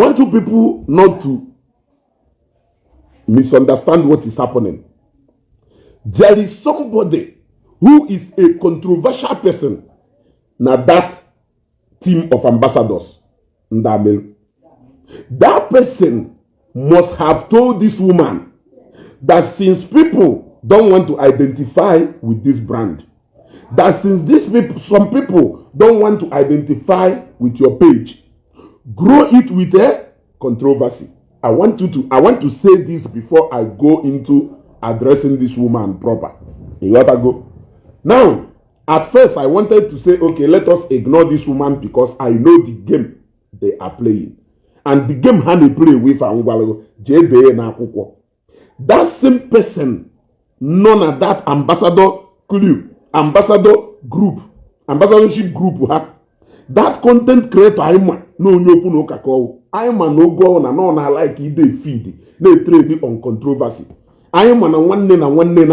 want you people not to misunderstand what is happening. There is somebody who is a controversial person. Now that team of ambassadors, that person must have told this woman that since people don't want to identify with this brand, that since these people, some people don't want to identify with your page, grow it with a controversy. I want to say this before I go into addressing this woman proper. You gotta go. Now, at first I wanted to say, okay, let us ignore this woman because I know the game they are playing. And the game how they play with that same person, none of that ambassadorship group, that content creator, I'm no go na like they feed, they trade on controversy. I'm on one na obi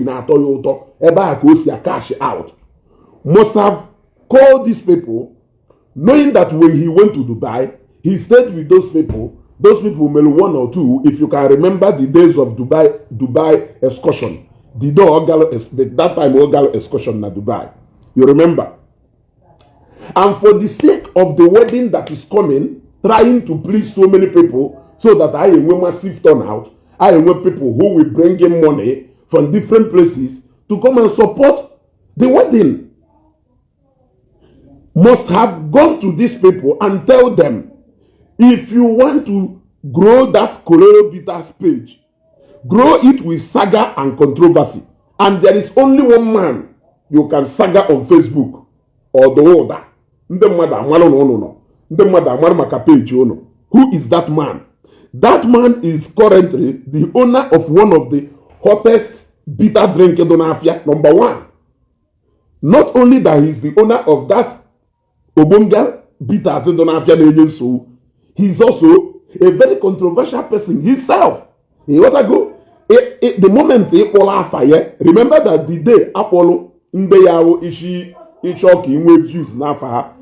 na ato yo uto ebe a ka o si cash out. Must have called these people, knowing that when he went to Dubai, he stayed with those people. Those people, maybe one or two, if you can remember the days of Dubai excursion, that time Ogalo excursion na Dubai. You remember? And for the sake of the wedding that is coming, trying to please so many people, so that I am a massive turnout, I am people who will bring in money from different places to come and support the wedding, must have gone to these people and tell them, if you want to grow that Kolero Bitters page, grow it with saga and controversy. And there is only one man you can saga on Facebook or the order. Who is that man? That man is currently the owner of one of the hottest bitter drink in Donafia, number one. Not only that he is the owner of that Obonga bitters in Donafia, he's also a very controversial person himself. He want to go. The moment he fire, remember that the day Apollo Ndeyawo Ishi views Nafa,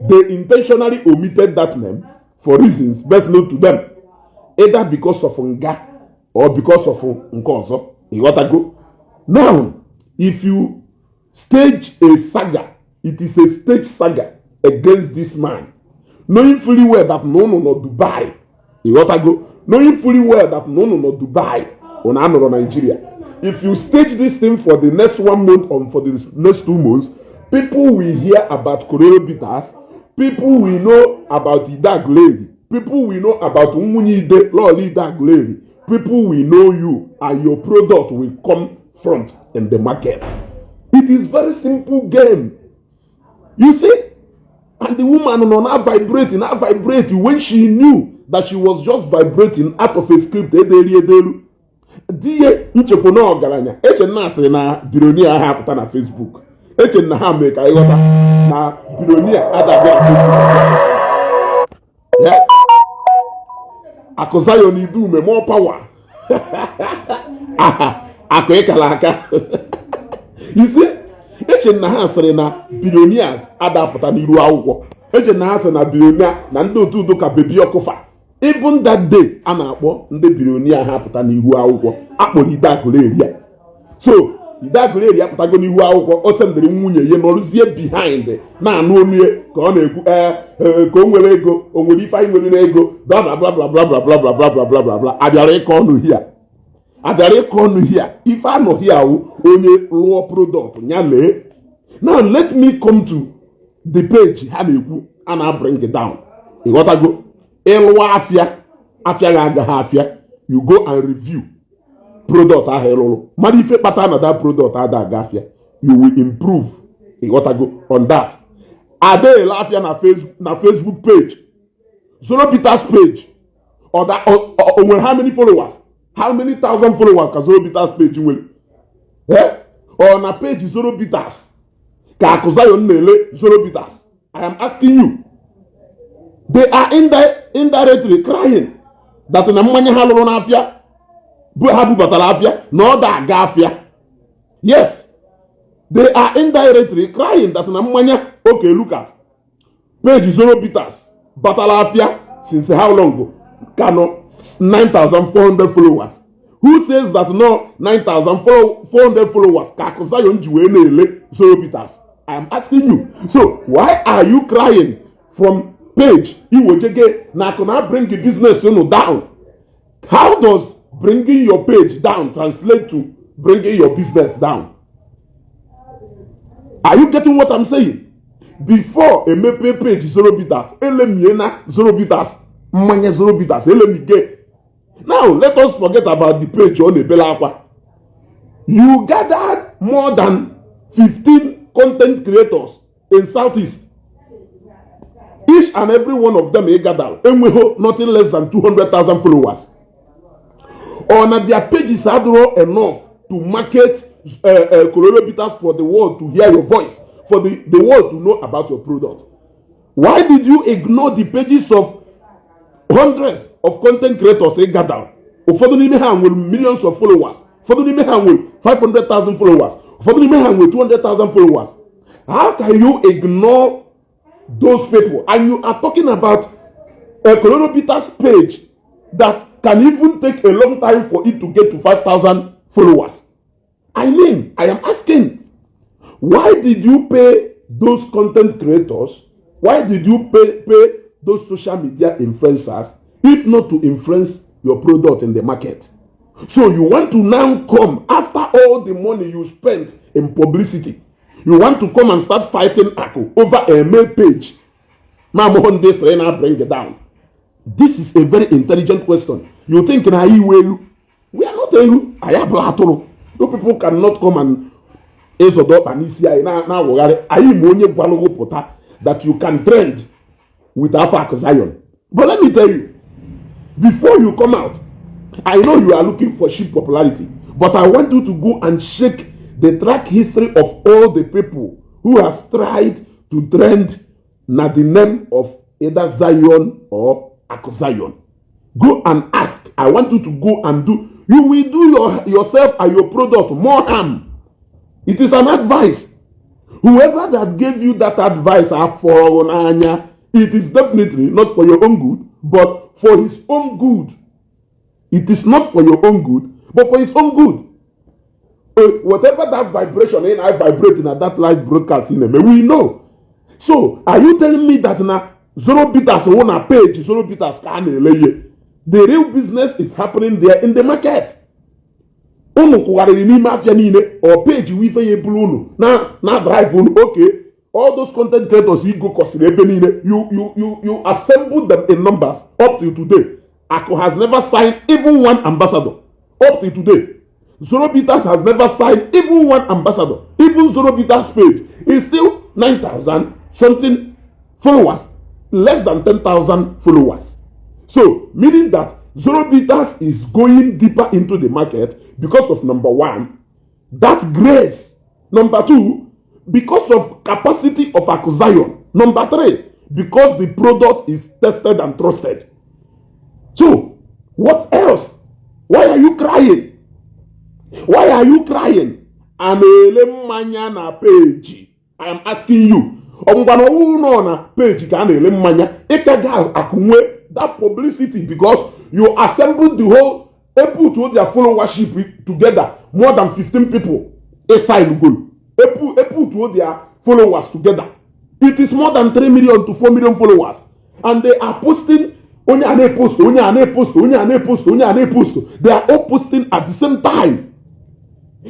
they intentionally omitted that name for reasons best known to them, either because of Nga or because of Nkozo. You want to go. Now, if you stage a saga, it is a stage saga against this man, knowing fully well that no Dubai. You want to go. Knowing fully well that no Dubai on Nigeria. If you stage this thing for the next 1 month or for the next 2 months, people will hear about Kolero Bitters. People will know about Idaguleri. People will know about Umunide Loli Idaguleri. People will know you, and your product will come front in the market. It is very simple game. You see? And the woman not vibrating when she knew that she was just vibrating out of a script. Die nchekwa ogaranya eche na asị na bironia ha apụta na Facebook, eche na ha mee ka ịghọta na bironia adabịa Facebook. Yeah. Akụzayo na Idume more power. Akụ ịkala aka. You see, eche na ha asịrị na billionaires adapụta n'iru akwụkwọ. Eche na ha asị na billionaire na ndị otu udo ka bebi ọkụfa. Even that day, a na-akpọ ndị billionaire ha apụta n'ihu akwụkwọ akpọrọ Idaguleri. So Idaguleri apụtago n'ihu akwụkwọ, o sendịrị nwunye ya nọrụzie behind na-anụ onu ya ka ọ na-ekwu ka o nwere ego, o nwere ife anyị nwere n'ego, bla bla bla bla bla bla bla bla bla bla bla bla bla. Abịara ịkọ ọnụ hia ife anọghị ahụ onye lụọ product ya lee. Now let me come to the page ha na-ekwu a na-bring it down. Ịghọtago? Ịlụwa afịa ga-agaghị afịa, you go and review product ahụ ịlụrụ, mmadụ ife kpata na that product ada aga afịa, you will improve. Ịghọtago on that. Adaela afịa na Facebook page, Zoro Bitters page, or nwere how many followers, how many thousand followers ka Zoro Bitters page nwere, or na page Zoro Bitters ka Akụzayo na-ele Zoro Bitters. I am asking you. They are indirectly crying that na mmanya ha lụrụ n'afịa bụ ha bubatara afịa na ọ da-aga afịa. Yes, they are indirectly crying that na mmanya, okay, look at page Zoro Bitters batara afịa since how long? Kano 9,400 followers. Who says that no 9,400 followers? Kakuzayon Juenele Zorobitas. I am asking you. So why are you crying from page? Iwojege Nakona bring the business down. How does bringing your page down translate to bringing your business down? Are you getting what I'm saying? Before a mepe page Zorobitas, Elemiena Zorobitas, Manya Zorobitas, Elemige. Now let us forget about the page on the Belakwa. You gathered more than 15 content creators in Southeast. Each and every one of them gathered, and we hold nothing less than 200,000 followers. On their pages are enough to market Kolorobitas for the world to hear your voice, for the world to know about your product. Why did you ignore the pages of hundreds of content creators gathered? With millions of followers. With 500,000 followers. With 200,000 followers. How can you ignore those people? And you are talking about a Kolorobitas page that can even take a long time for it to get to 5,000 followers. I mean, I am asking, why did you pay those content creators? Why did you pay those social media influencers if not to influence your product in the market? So you want to now come after all the money you spent in publicity. You want to come and start fighting Aku over a mail page. Mamon this Rena bring it down. This is a very intelligent question. You think na you? We are not you. I am Blatoro. No people cannot come and Ezodop and Isiagu now. I am only Balogo that you can trend with Afak Zion. But let me tell you, before you come out, I know you are looking for cheap popularity, but I want you to go and check the track history of all the people who has tried to trend na the name of either Zion or Akuzion. Go and ask. I want you to go and do. You will do yourself and your product more harm. It is an advice. Whoever that gave you that advice, it is definitely not for your own good, but for his own good. It is not for your own good, but for his own good. Whatever that vibration I vibrating at that live broadcast we know. So, are you telling me that now Zorobitas on a page, Zorobitas can lay? The real business is happening there in the market. Or page we pay now drive okay. All those content creators you go you assemble them in numbers up till today. Ako has never signed even one ambassador up till today. Zorobitas has never signed even one ambassador. Even Zorobitas page is still 9,000 something followers, less than 10,000 followers. So, meaning that Zorobitas is going deeper into the market because of number one, that grace. Number two, because of capacity of Akuzion. Number three, because the product is tested and trusted. So, what else? Why are you crying? Why are you crying? Na page. I am asking you. Na page that publicity because you assembled the whole people to their followership together. More than 15 people. People to their followers together. It is more than 3 million to 4 million followers. And they are posting. They are all posting at the same time.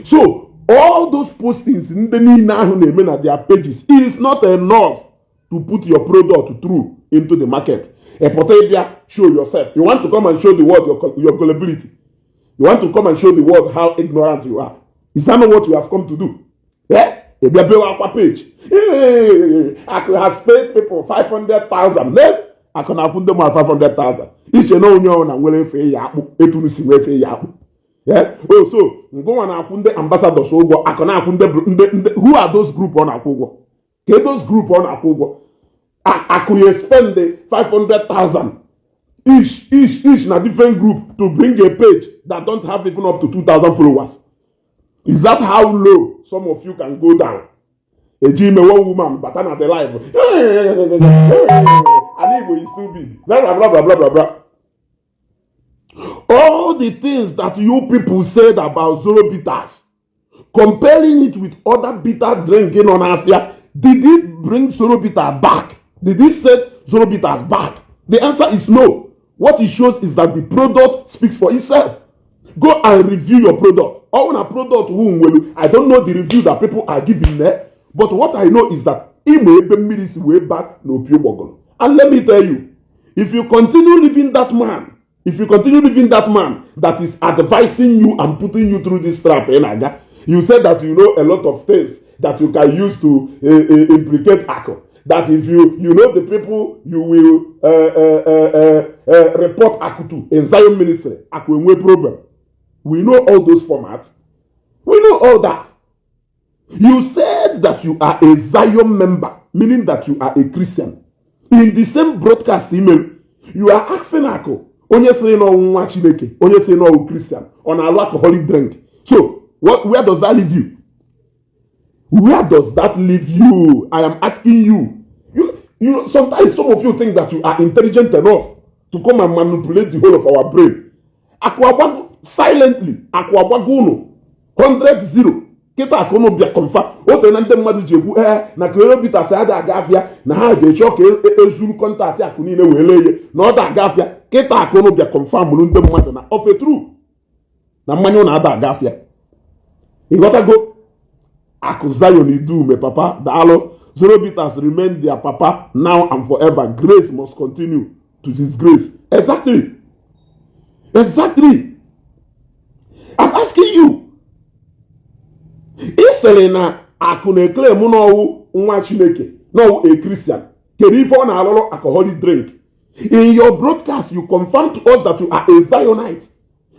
So, all those postings in their pages is not enough to put your product through into the market. Show yourself. You want to come and show the world your gullibility. You want to come and show the world how ignorant you are. Is that not what you have come to do? Yeah? Page. I could have paid people 500,000. I can have put them at 500,000. Each and all and will pay yapu. Yeah. Oh, so go and appoint the ambassadors. So I can appoint who are those group on Akugo? Get those group on Akugo. I could spend the 500,000 each in a different group to bring a page that don't have even up to 2,000 followers. Is that how low some of you can go down? A Jimmy one woman, but I'm at the live. and Igbo is too big. Blah, blah, blah, blah, blah, blah. All the things that you people said about Zoro bitters, comparing it with other bitter drinking on Afia, did it bring Zoro bitter back? Did it set Zoro bitters back? The answer is no. What it shows is that the product speaks for itself. Go and review your product. Or a product, I don't know the review that people are giving there, but what I know is that is way back no pure Bobble. And let me tell you, if you continue living that man that is advising you and putting you through this trap, you said that you know a lot of things that you can use to implicate Ako. That if you know the people you will report Aku to in Zion ministry, Aku will problem. We know all those formats. We know all that. You said that you are a Zion member, meaning that you are a Christian. In the same broadcast email, you are asking Ako, onye say no nwa Chineke, onye say no Christian, on a alcoholic drink. So, where does that leave you? Where does that leave you? I am asking you. You sometimes some of you think that you are intelligent enough to come and manipulate the whole of our brain. Akwabagu silently, akwabagu 100-0. Kita akono bia confirm. Ote na ndị mmadụ ji egwu na kilomita sa ada agafia na ha je chọ ka ezuru contact akụ niile wee leye na ọ da agafia. Kita akono bia confirm lu ndị mmadụ na of a true na mmanya na ada agafia. Igotago Aku Zion Idume, Papa, Dalo, Zoro bitters remain their Papa now and forever. Grace must continue to His grace. Exactly. Exactly. I'm asking you. Iselena Aku na-claim no nwa Chineke, no a Christian. Kedu ife ọ na-alụlụ alcoholic drink? In your broadcast, you confirm to us that you are a Zionite,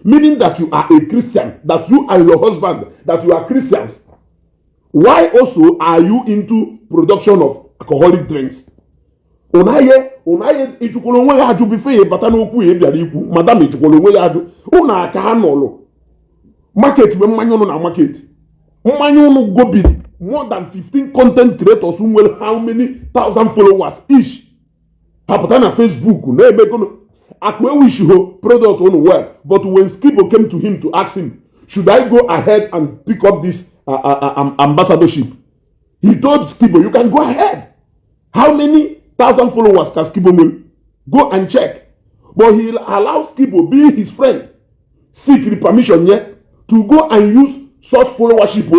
meaning that you are a Christian, that you and your husband, that you are Christians. Why also are you into production of alcoholic drinks? Unaye ichukolo onwe ya aju bife bata n'okwu e biara ikwu, madam ichukolo onwe ya aju. Una aka ha nọlụ. Market we mmanya unu na market. Mmanya unu go big. More than 15 content creators who will how many thousand followers each. Hapụta na Facebook na ebe gono. Akwe wish ho product unu well, but when Skibo came to him to ask him, should I go ahead and pick up this ambassadorship? He told Skibo, you can go ahead. How many thousand followers can Skibo will? Go and check. But he allows Skibo, being his friend, seek the permission to go and use such followership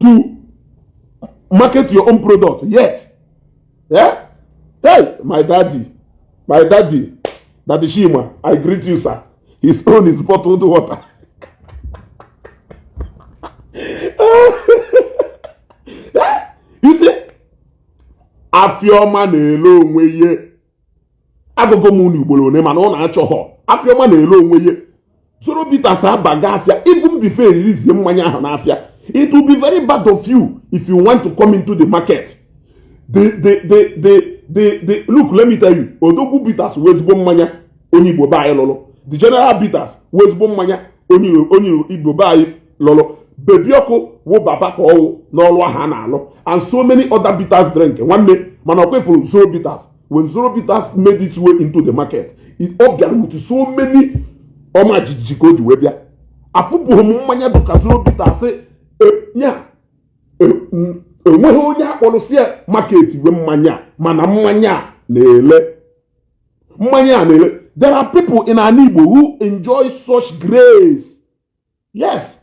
to market your own product. Yet, hey, my daddy, Daddy Shima, I greet you, sir. His own is bottled water. You see, Afioma na-elo onwe ye. Agogo mu ni Igbo ne mana ọ na-achọ ho. Afioma na-elo onwe ye. Zoro bitters abaga afia, even before release mmanya ahụ na afia. It will be very bad of you if you want to come into the market. Look, let me tell you, Odogwu bitters wezbo mmanya onye Igbo ba anyị lolo. The general bitters wezbo mmanya onye Igbo ba anyị lolo. Bebioko wo baba ko owo n'ọlụ aha na alụ, and so many other bitters drink. One day, man for Zoro bitters. When Zoro bitters made its way into the market, it obvious with so many omajijiko juwebia. Afubu mmanya doka Zoro bitters say onweghị onye akpọrọsie market we mmanya mana mmanya na-ele. Mmanya na-ele. There are people in Igbo who enjoy such grace. Yes.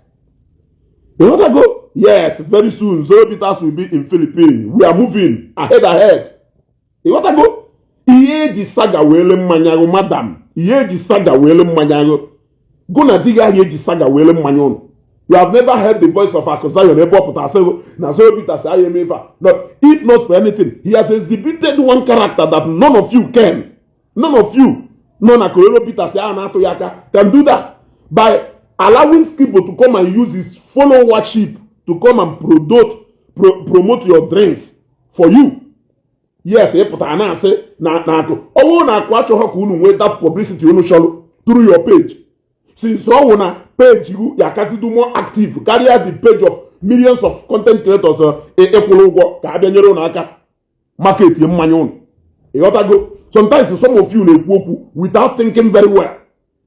You want to go? Yes, very soon. Zoro bitters will be in Philippines. We are moving ahead. You want to go? Iye ji saga wele mmanyago, madam. Iye ji saga wele mmanyago. Go na diga iye ji saga wele mmanyago. You have never heard the voice of Akosayo Nebo Potasego. Na Zoro bitters aye mefa. No, if not for anything, he has exhibited one character that none of you can. None of you, none of Zoro bitters can do that by allowing Skibo to come and use his followership to come and promote your drinks for you. Yet, say na that publicity through your page. Since na page you do more active, carry out the page of millions of content creators market mmanya unu. Ịghọtago? Sometimes some of you na-ekwu okwu without thinking very well,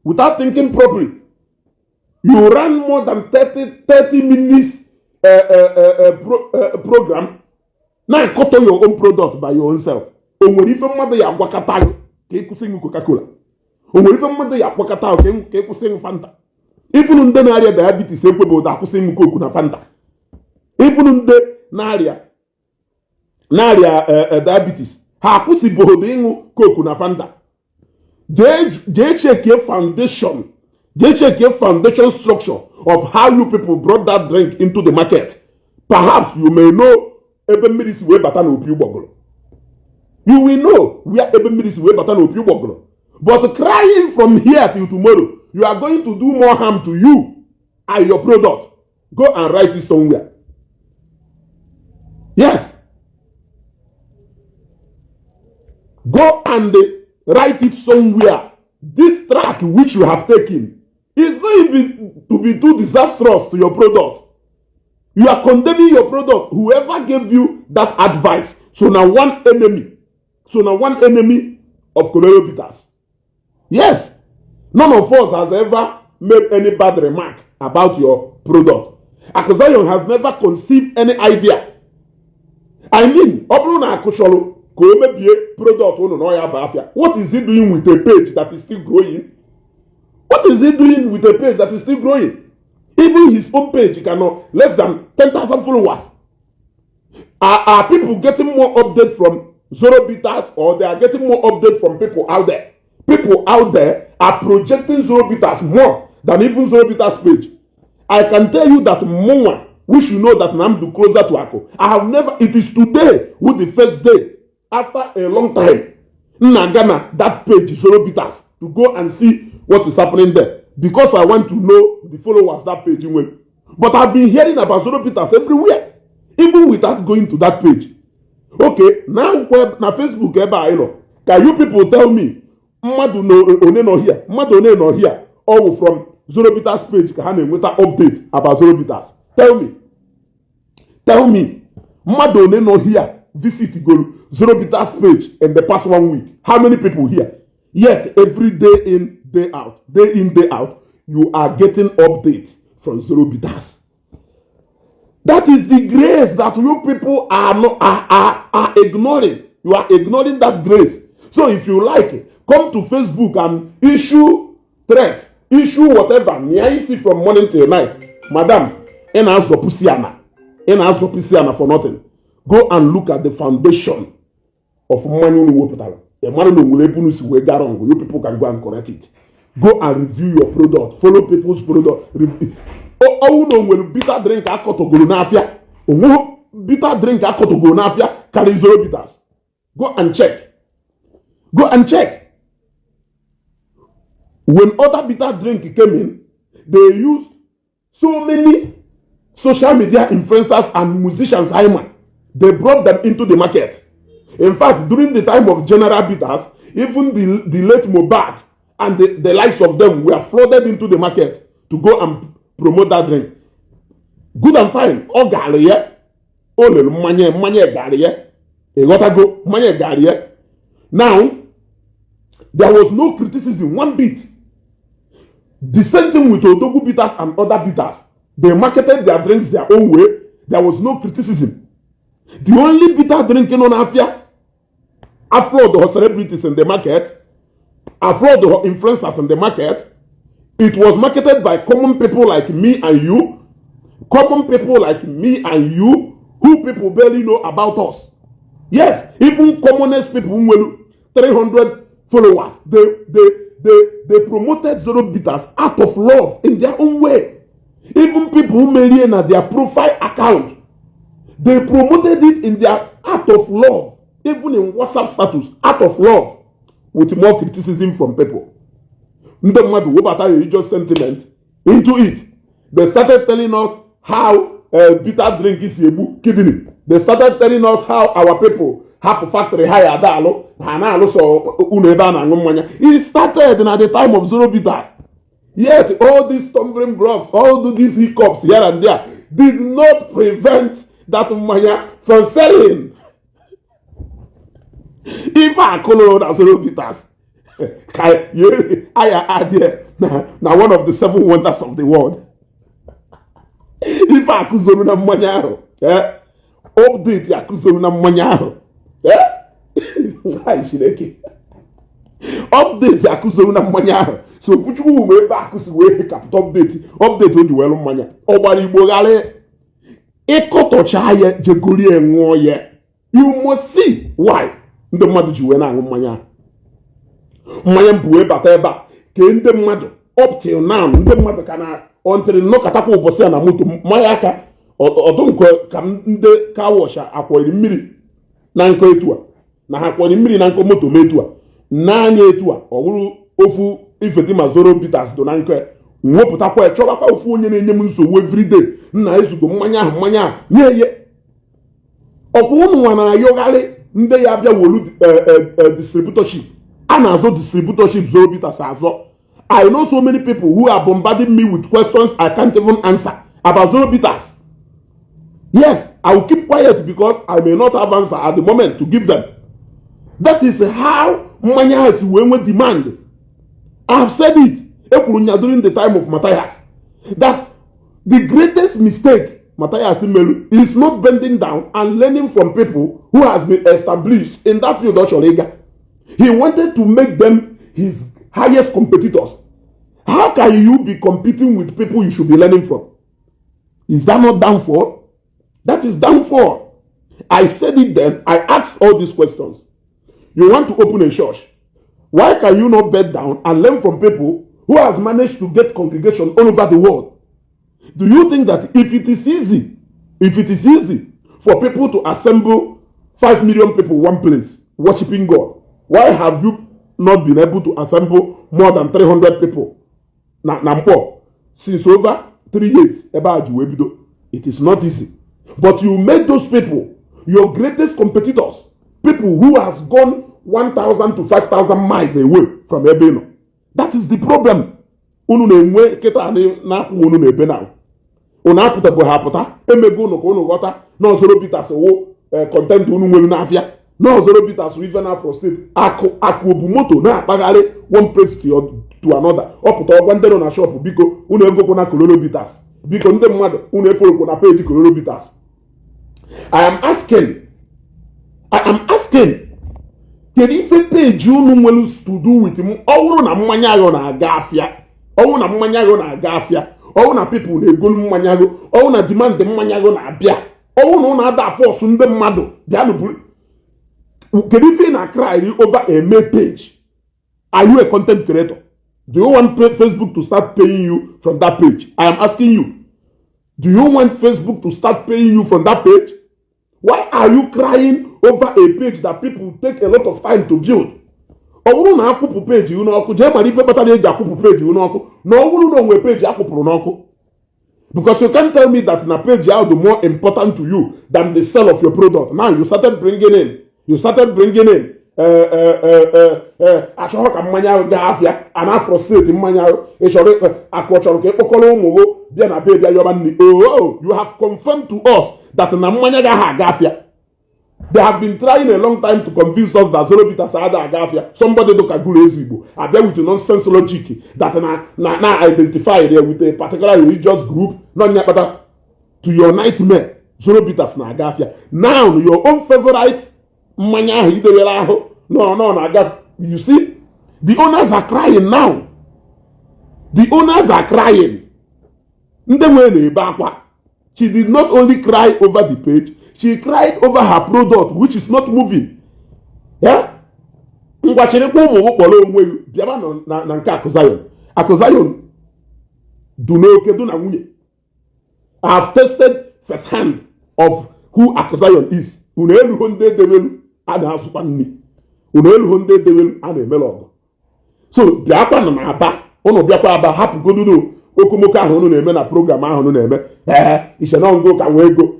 without thinking properly. You run more than 30 minutes program. Now cut your own product by your own self. O nwere ife mmadụ ya agwakọta ka ịkwụsị ịṅụ Coca-Cola. O nwere ife mmadụ ya agwakọta ka ịkwụsị ịṅụ Fanta. Even ndị na-arịa diabetes ekwebe ụda akwụsị ịṅụ Coke na Fanta. Even ndị na-arịa diabetes ha akwụsịbeghị ịṅụ Coke na Fanta. Jee check your foundation. Jee check your foundation structure of how you people brought that drink into the market. Perhaps you may know ebe mmiri si wee bata n'opi ụgbọgụrụ. You will know where ebe mmiri si wee bata n'opi ụgbọgụrụ. But crying from here till tomorrow, you are going to do more harm to you and your product. Go and write it somewhere. Yes. Go and write it somewhere. This track which you have taken is going to be too disastrous to your product. You are condemning your product. Whoever gave you that advice, so now one enemy of Colorado Bitters. Yes. None of us has ever made any bad remark about your product. Akazion has never conceived any idea. I mean, product, what is he doing with a page that is still growing? What is he doing with a page that is still growing? Even his own page cannot less than 10,000 followers. Are people getting more updates from Zoro Bitters, or they are getting more updates from people out there? People out there are projecting Zoro Bitters more than even Zoro Bitters page. I can tell you that more, we should know that I'm closer to Ako. I have never, it is today with the first day after a long time. Nagana, that page, Zoro Bitters, to go and see what is happening there. Because I want to know the followers that page went. But I've been hearing about Zoro Bitters everywhere, even without going to that page. Okay, now Facebook, can you people tell me, Mmadu no here, all from Zoro Bitters page, with an update about Zoro Bitters? Tell me, Mmadu no here, visit Zoro Bitters page in the past 1 week. How many people here? Yet every day in, day out, you are getting updates from Zoro Bitters. That is the grace that you people are ignoring. You are ignoring that grace. So if you like it, come to Facebook and issue threat, issue whatever. You see from morning till night, Madam, and answer Pusiana for nothing. Go and look at the foundation of Manu Wopetala. You people can go and correct it. Go and review your product. Follow people's product. Oh no, will bitter drink akotogonafia. Oh, bitter drink akotogonafia carry Zoro Bitters. Go and check. Go and check. When other bitter drink came in, they used so many social media influencers and musicians. They brought them into the market. In fact, during the time of General Bitters, even the late Mohbad and the likes of them were flooded into the market to go and promote that drink. Good and fine. Oh, Galia. Oh, little money, Galia. You gotta go, money, Galia. Now, there was no criticism, one bit. The same thing with Odogu Bitters and other bitters. They marketed their drinks their own way. There was no criticism. The only bitter drinking on Afia, after the celebrities in the market, after the influencers in the market, it was marketed by common people like me and you. Common people like me and you, who people barely know about us. Yes, even commonest people who 300 followers, they promoted Zoro Bitters out of love in their own way. Even people who made it at their profile account, they promoted it in their out of love, even in WhatsApp status, out of love, with more criticism from people. Just sentiment into it. They started telling us how bitter drink is kidney. They started telling us how our people have factory hire dalo. It started at the time of Zoro Bitters. Yet all these stumbling blocks, all these hiccups here and there, did not prevent that Maya from selling. Ife akụlụ na zoro bitters. I add here now one of the 7 wonders of the world. Ife akụzoro na mmanya ahụ. Update akụzoro na mmanya ahụ. Update akụzoro na mmanya ahụ. So Fuchukwu mgbe ebe akụsi wee kapụta update o ji welu mmanya. Ọ gbara Igbo gharị ịkọtọcha ya jegorie nwụọ ya. You must see why ndị mmadụ ji wee na-aṅụ mmanya ahụ. Mmanya mbụ wee bata ebe a ka ndị mmadụ up till now ndị mmadụ ka na ọntịrị nnọkọtakwa ụbọchị ya na moto mmanya aka ọdụnkọ ka ndị kawọsha akwọrị mmiri na nkọ etu a na ha kwọrị mmiri na nkọ moto ma etu a n'anya etu a ọ bụrụ ofu ifedi ma zoro bitters do na nkọ nwepụtakwa chọbakwa ofu onye na-enye m nsogbu everyday nna ezugo mmanya ahụ nye ye ọkwụ ụnụ nwa na-ayọgharị ndị ya bịa wolu distributorship a na-azọ distributorship zoro bitters azọ. I know so many people who are bombarding me with questions I can't even answer about zoro bitters. Yes, I will keep quiet because I may not have answer at the moment to give them. That is how mmanya has when demand. I have said it during the time of Matthias that the greatest mistake Matthias Melu is not bending down and learning from people who has been established in that field of Cholega. He wanted to make them his highest competitors. How can you be competing with people you should be learning from? Is that not downfall? That is downfall. I said it then. I asked all these questions. You want to open a church. Why can you not bend down and learn from people who has managed to get congregation all over the world? Do you think that if it is easy for people to assemble 5 million people one place worshiping God, why have you not been able to assemble more than 300 people? Since over 3 years, it is not easy. But you made those people your greatest competitors, people who has gone 1,000 to 5,000 miles away from Ebeno. That is the problem. Unu na-enwe keta na-akwụ unu na-ebe na unu apụta hapụta emego unu ka unu ghọta na ọzọrọ bitters wo content unu nwere n'afịa na ọzọrọ bitters river na Afro State akụ bụ moto na-akpagharị one place to another ọpụta ọgwa ndị nọ na shop biko unu egokwu na kololo bitters biko ndị mmadụ unu efolokwu na page kololo bitters. I am asking kedu ife page unu nwere to do with m ọwụrụ na mmanya ahụ na-aga afịa ọwụ na mmanya ahụ na-aga afịa ọwụ na people na-egolu mmanya ahụ ọwụ na demand mmanya ahụ na-abịa ọwụ na ụna ada force ndị mmadụ bịa nụbụrụ kedu ife na cry over a mail page. Are you a content creator? Do you want Facebook to start paying you from that page? I am asking you. Do you want Facebook to start paying you from that page? Why are you crying over a page that people take a lot of time to build? Ọwụrụ na akwụpụ page unu ọkụ jee mara ife kpatara eji akwụpụ page unu ọkụ na ọwụrụ na onwe page akwụpụrụ n'ọkụ. Because you can't tell me that na page are the more important to you than the sale of your product. Now you started bringing in achọghọ ka mmanya ahụ gaa afịa a na-frustrate mmanya ahụ ịchọrọ akụ chọrọ ka ịkpọkọrọ ụmụ bịa na be bịa yọba nri. Oh, you have confirmed to us that na mmanya gaghị aga afịa. They have been trying a long time to convince us that zoro bitters ada aga afịa. Somebody look at Igbo Igbo abịa with a nonsense logic that na identify there with a particular religious group not nyakpata to your nightmare zoro bitters na aga afịa. Now your own favorite mmanya ahụ idewere ahụ no na-aga. You see, the owners are crying now. The owners are crying. Ndị nwere na-ebe akwa. She did not only cry over the page, she cried over her product which is not moving. Yeah? Ngwachirikwa ụmụ kpọrọ onwe bịaba na nke Akụzayon du n'oke du na nwunye. I have tested first hand of who Akụzayon is. Unu eluho ndị edewelu a na-azụkwa nri. Unu eluho ndị edewelu a na-emere ọgụ. So bịakwa na Aba, unu bịakwa Aba hapụgodu okomoko ahụ unu na-eme na program ahụ unu na-eme. Ishenongo ka nwee ego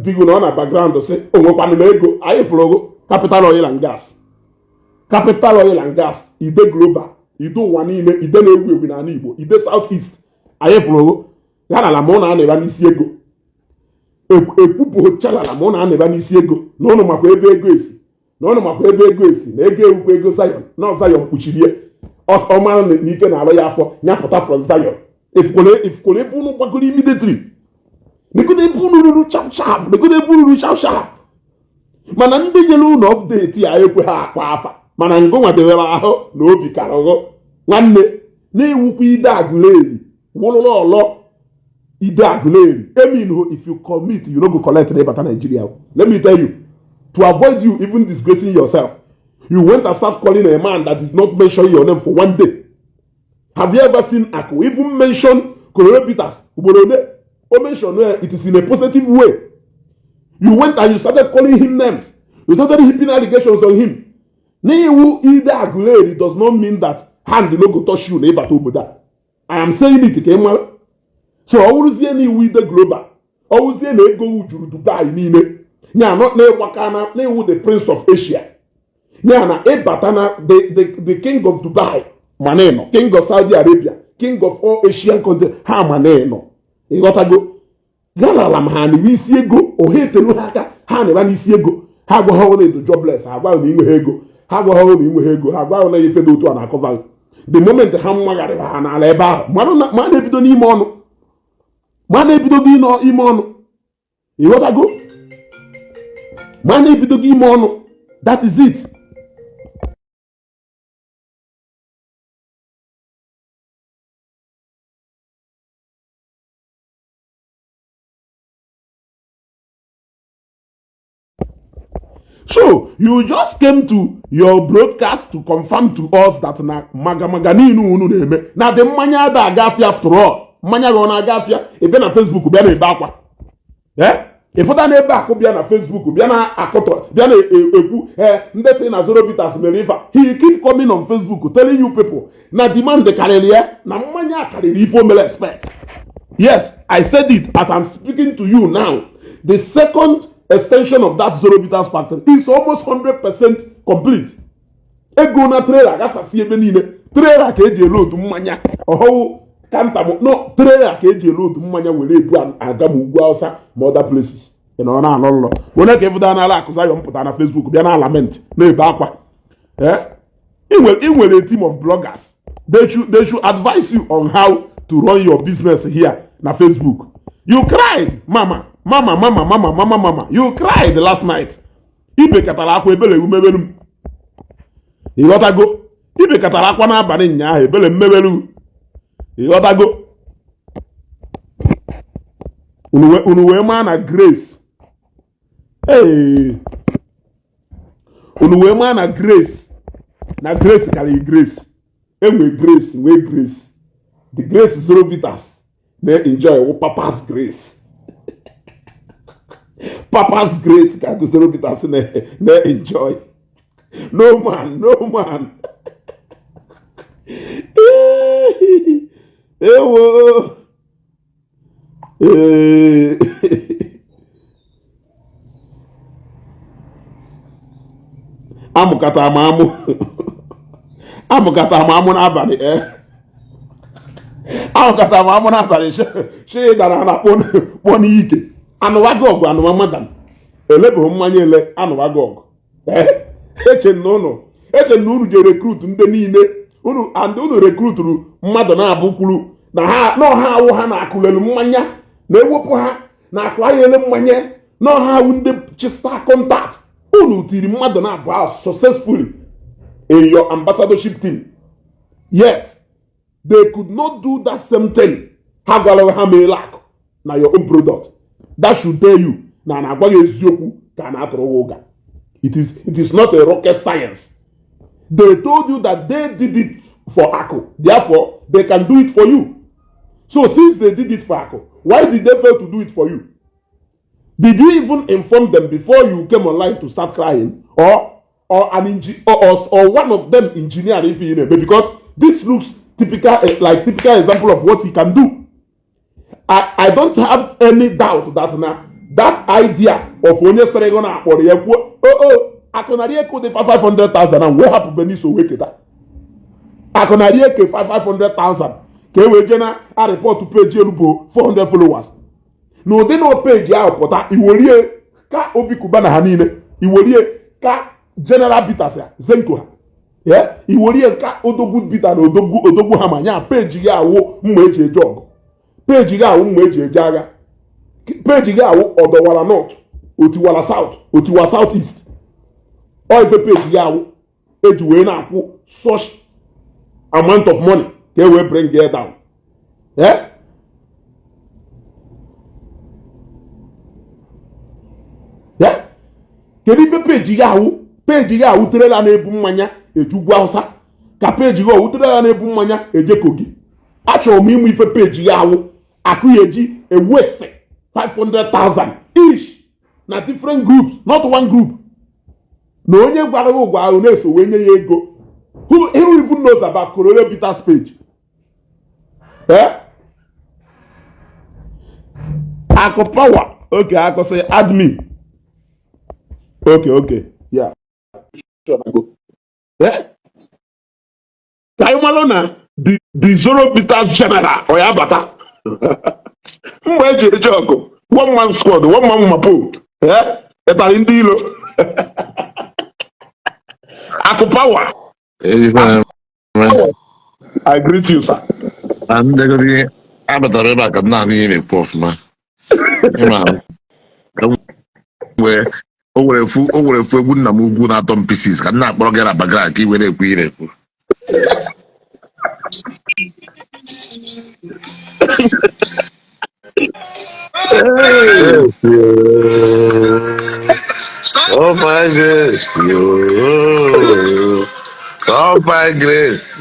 digu na ọ na background si onwekwanụ na ego anyị fụrụ ogo Capital Oil and Gas. Capital Oil and Gas, ide global, ide ụwa niile, ide na-ewu ewu n'ala Igbo, ide southeast anyị fụrụ ogo ya na ala ma ọ na-anịba n'isi ego. Ekwupụchala ala ma ọ na-anịba n'isi ego na ụnụ makwa ebe ego esi. na ọnụ makwa ebe ego esi na ego ewukwa ego Zion na Zion kpuchiri ọma n'ike na alụ ya afọ nyapụta from Zion ifukwere ebe unu gbagoro immediately negodo ebe unu ruru chap chap mana ndị nyere unu update ya ekwe ha akpa afa mana ngo nwadewere ahụ na obi kara ọghọ nwanne na-ewukwa ide agụleri wụlụrụ ọlọ ide agụleri emin if you commit you no go collect na ịbata Nigeria. Let me tell you, to avoid you even disgracing yourself, you went and start calling a man that is not mentioning your name for one day. Have you ever seen Aku even mention Kolore Peters? Or mention it is in a positive way. You went and you started calling him names. You started heaping allegations on him. Newu ide agụleri does not mean that hand no go touch you na obodo. I am saying it again. So ọwụrụzie na iwu ide global, ọwụrụzie na ego juru Dubai niile. Nya not na-ewakana na-ewu the prince of Asia. Nya na ịbata na the king of Dubai maneno, king of Saudi Arabia, king of all Asian countries ha maneno. Ịghọtago? Galala ma ha na isi ego, ohe telu ha aka, ha na n'isi ego. Ha gwa ha na edo jobless, ha gwa na inwe ego. Ha gwa ha na inwe ego, ha gwa na ife dị otu a na-akọva. The moment ha mmagharịba ha n'ala ebe ahụ, ma na-ebido n'ime ọnụ. Ma na-ebido gị n'ime ọnụ. Ịghọtago? Ma na-ebido gị ime ọnụ. That is it. So, you just came to your broadcast to confirm to us that na maga ninu unu na-eme. Na the mmanya ada agafia after all. Mmanya ga ọ na-agafia ebe na Facebook bịa na ebe akwa. Ịfụta na ebe akụ bịa na Facebook bịa na akọtọ bịa na ekwu ndị sị na Zoro Bitters mere ife. He keep coming on Facebook telling you people na demand karịrị ya na mmanya karịrị ife o mere expect. Yes, I said it as I'm speaking to you now. The second extension of that Zoro Bitters factory is almost 100% complete. Ego na trailer gasasi ebe niile. Trailer ka eji load mmanya. Ọhụụ kanta no trailer ka eji load mmanya were ebu aga m ugwu Hausa ma other places. Ị nọ na anọ lọ. Onye ka efuda na ala akụza yo mpụta na Facebook bịa na lament na ebe akwa. I nwere a team of bloggers. They should advise you on how to run your business here na Facebook. You cried, mama. You cried last night. Ibe katara akwa ebele umebelu. Ịghọtago? Ibe katara akwa n'abalị nyaa ebele mmebelu. Ịghọtago? Unu wee maa na Grace. Unu wee maa na Grace. Na Grace karịrị Grace. Enwe Grace, nwee Grace. The Grace Zoro Bitters na-enjoy Papa's Grace. Papa's Grace ka Zoro Bitters na-enjoy. No man. Ewo. Amụkata m amụ n'abalị Amụkata m amụ n'abalị shi gara na kpọ n'ike. Anụwago ọgụ anụwa madam. Elebeghị mmanya ele anụwago ọgụ. Eche na unu je recruit ndị niile. Unu recruituru mmadụ na-abụ kwuru na ha awụ ha na-akụlelu mmanya na-ewepụ ha na-akụ ahịa mmanya na ọha awụ ndị chista contact. Unu tiri mmadụ na-abụ ahụ successfully in your ambassadorship team. Yet, they could not do that same thing. Ha gwara ha mee lack na your own product. That should tell you na na-agwa gị eziokwu ka na-atụrụ ụga. It is not a rocket science. They told you that they did it for Aku. Therefore, they can do it for you. So since they did it for Aku, why did they fail to do it for you? Did you even inform them before you came online to start crying? Or one of them engineer if you know? Because this looks typical example of what he can do. I don't have any doubt that idea of onye sere go na akpọrọ ya kwuo akụnarị eko dị 500,000 and wee hapụ Beniso wee keta. Akụnarị eke 500,000 ka e wee je na a report page elu bụ 400 followers. N'ụdị na page ahụ pụta iwerie ka obi kuba na ha niile iwerie ka general bitters ya zenko ha iwere nka odogwu bita na odogwu ha ma nya peji gị awụ mma eji eje ọgụ, peji gị awụ mma eji eje agha, peji gị awụ ọdọwara north otiwara south otiwa southeast, ọ ife peji gị awụ eji wee na-akwụ such amount of money ka e wee bring it down. Kedu ife peji gị awụ trela na-ebu mmanya eje ugwu Hausa ka peji gị ọwụ trela na-ebu mmanya eje Kogi. Achọrọ m ịmụ ife peji gị awụ akụ ya eji eweste 500,000 each na different groups, not one group. Na onye gwara gị ụgwọ ahụ na-eso wee nye ya ego. Who even knows about Colonel Peter's page? Akụ power. Okay, akụ say add me. Okay, yeah. Sure, I go. Ka ị malụ na the Zoro Peters general ọ ya bata. Mgbe eji eje ọgụ, one man squad, one man mapo. Ịtara ndị ilo. Akụ power. I greet you, sir. I'm going to back at now in a puff, man. Over a fool wouldn't have moved good out on pieces. Can not get up a grant, he will be Oh my grace, oh my grace,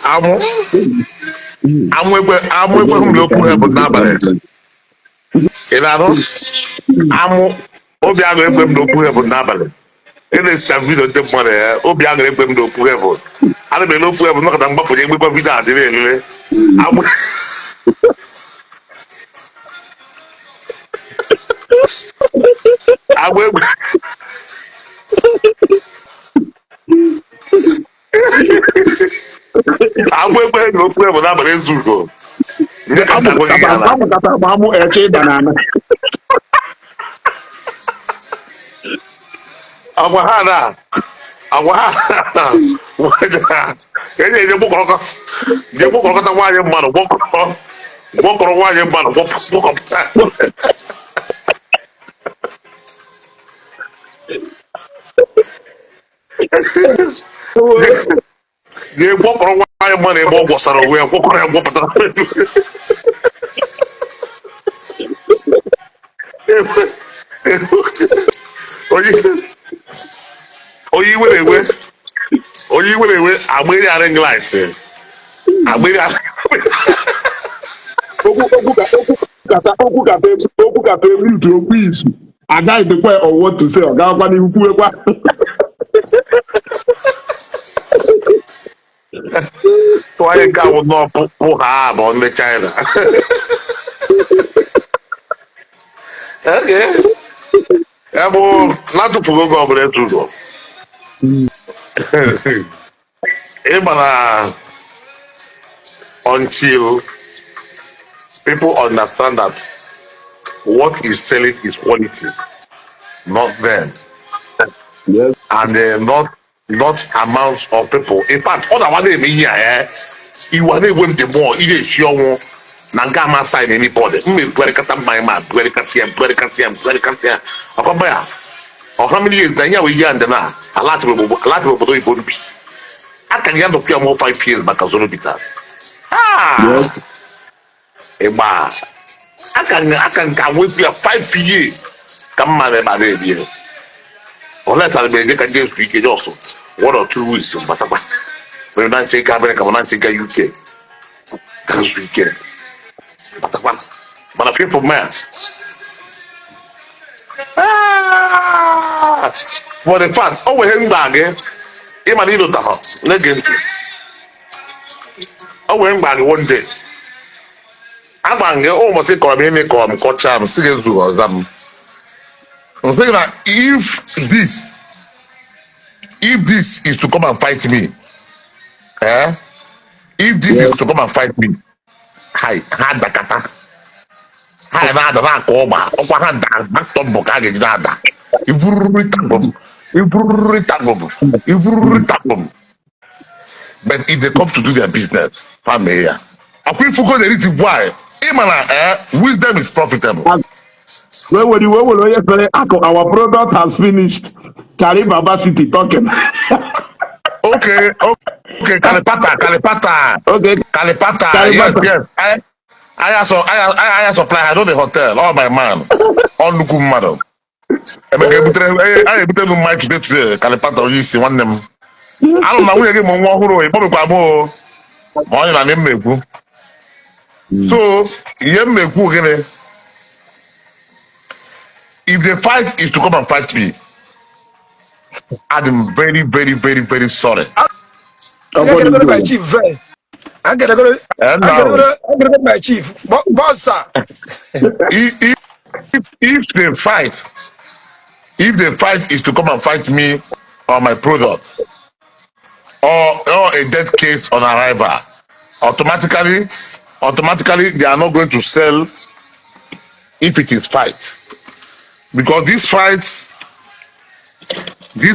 I'm with local help with Nabaret. In I'm Obiago local help with Nabaret. It is some video of money, Obiago local help. I don't know if we have not done for you without it. I will. I'm going to go with that, Zuko. I'm a tree banana. Awahana. The book of the wire man, walk on wire man, walk They walk on wire money, walk was away, walk around, walk you will away, I'm waiting at ring lights. I'm waiting at I got the question of what to say. I got so I got not hard on the China. Okay. Not to go over there too. Until people understand that what is selling is quality, not them. Yes. And not amounts of people. In fact, all the one they mean here, you want to win the more, it is your one. Nangama sign anybody. Very cut my man, very cut him. Or how many years then we are now? A lot of people do it. I can end up here more 5 years back as Bitters. Yes. Eba. I can wait for 5 years. Come on, baby. Unless I may get against weekend also. 1 or 2 weeks. But when I take America, when I take UK. That's weekend. But I feel for man. For the fact, oh, we're back, eh? Imagine that. Legend. Oh, we're back one day. I'm going to almost say, come here, come, coach, I'm serious. I'm saying that if this is to come and fight me, if this is to come and fight me, hi, had the kata. ha na-ada na-akọ ọgba ọkwa ha da baktọ mbụ ka a ga-eji na-ada ibururi but if they come to do their business family ya akwa ifugo the reason why ịma na wisdom is profitable. Where our product has finished. Carry Baba City talking. Okay, Kalipata. Okay. Kalipata. Yes. I supply. I know the hotel. Oh my man. On the good madam. I put them mic today. Kalipata. You see one them. I don't know where you get more who. Probably kwabo. Money na name meku. So yem meku again. If the fight is to come and fight me, I'm very, very, very, very sorry. I'm gonna go to my chief. I'm gonna go to my chief. Boss, sir. If the fight is to come and fight me or my product or a death case on arrival, automatically they are not going to sell if it is fight. Because this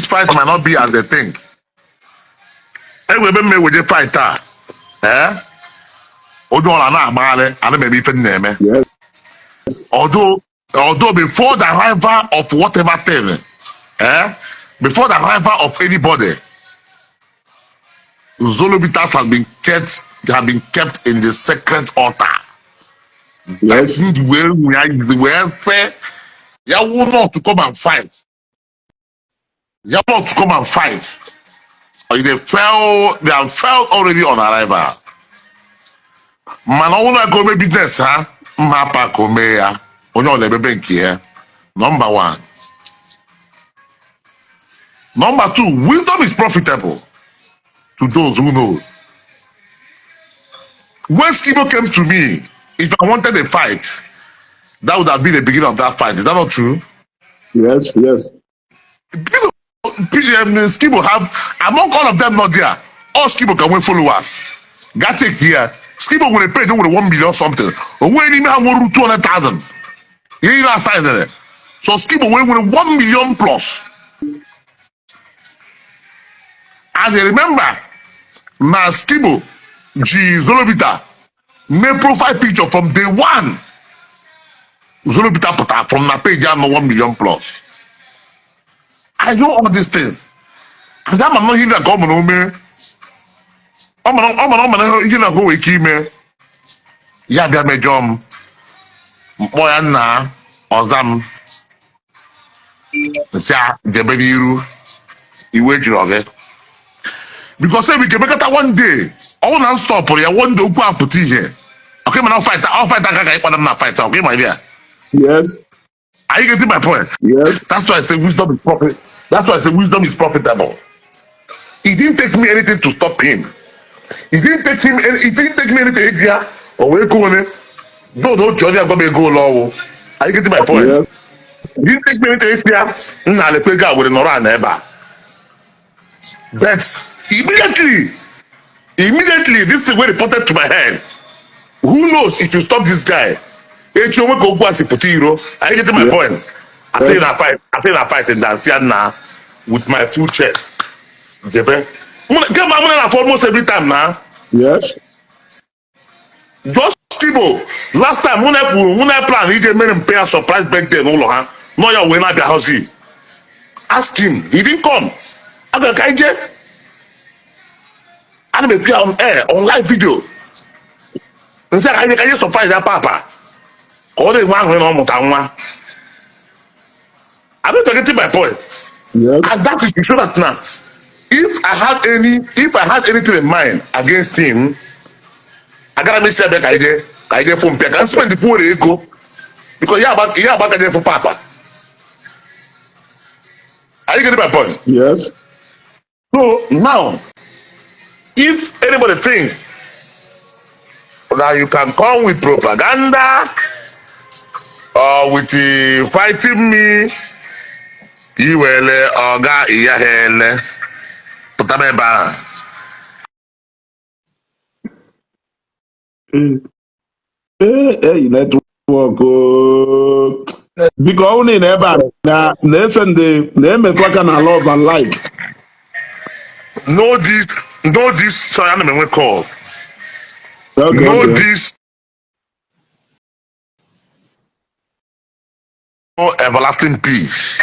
fight might not be as they think. Everybody with the fighter, Although before the arrival of whatever thing, before the arrival of anybody, Zolobitas have been kept in the sacred altar. Yes. That is where say, you will not to come and fight. You want to come and fight. Or they have felt already on arrival. Man, I want to go make business, huh? Mapa Komea. Number one. Number two, wisdom is profitable to those who know. When Skibo came to me, if I wanted a fight, that would have been the beginning of that fight. Is that not true? Yes. Skibo have, among all of them not there, all Skibo can win followers. Got it here. Skibo will pay them with 1 million something. Or when you have 200,000. You know sign there. So Skibo will win 1 million plus. And remember, my Skibo G Zolobita made profile picture from day one. Zolobita put out from my page down 1 million plus. I know all these things. And that man not hear that government on me. I'm you know who we keep me. Yeah, be a jump. Boy, na Ozam. Say, Jebediru. Iwaji of because say we can make it one day. I want to stop for you. One day go and put it here. Okay, man, I'll fight that guy. I'm not fight. Okay, my dear. Yes. Are you getting my point? Yes. That's why I say wisdom is profit. That's why I say wisdom is profitable. It didn't take me anything to stop him. It didn't take me anything here. Or we go on it. No, Johnny, I'm gonna go low. Are you getting my point? Yes. It didn't take me anything here. Nah, the pega with an oran ever. But immediately, this thing was reported to my head. Who knows if you stop this guy? Are you getting my point? I say I fight in Danciana with my full chest. Get my money for almost every time now. Yes. Just Skibo. Last time when I plan, he made him pay a surprise birthday and all of her. No, you're winning the house. Ask him. He didn't come. I got Kaije. And we on air on live video. And say, I can surprise that papa. All the one when on Mutangwa. I don't get my point. Yes. And that is to show that now. If I had anything in mind against him, I gotta make sure that I get from Pek and spend the poor ego. Because yeah, back again for papa. Are you getting my point? Yes. So now, if anybody thinks that you can come with propaganda or with fighting me, you will oga iyahele putabeba. You know. Biko only never na na-efe na-emetụ aka na love and like. Know this, sorry, I'm going to call. Okay, Know okay. this, everlasting peace.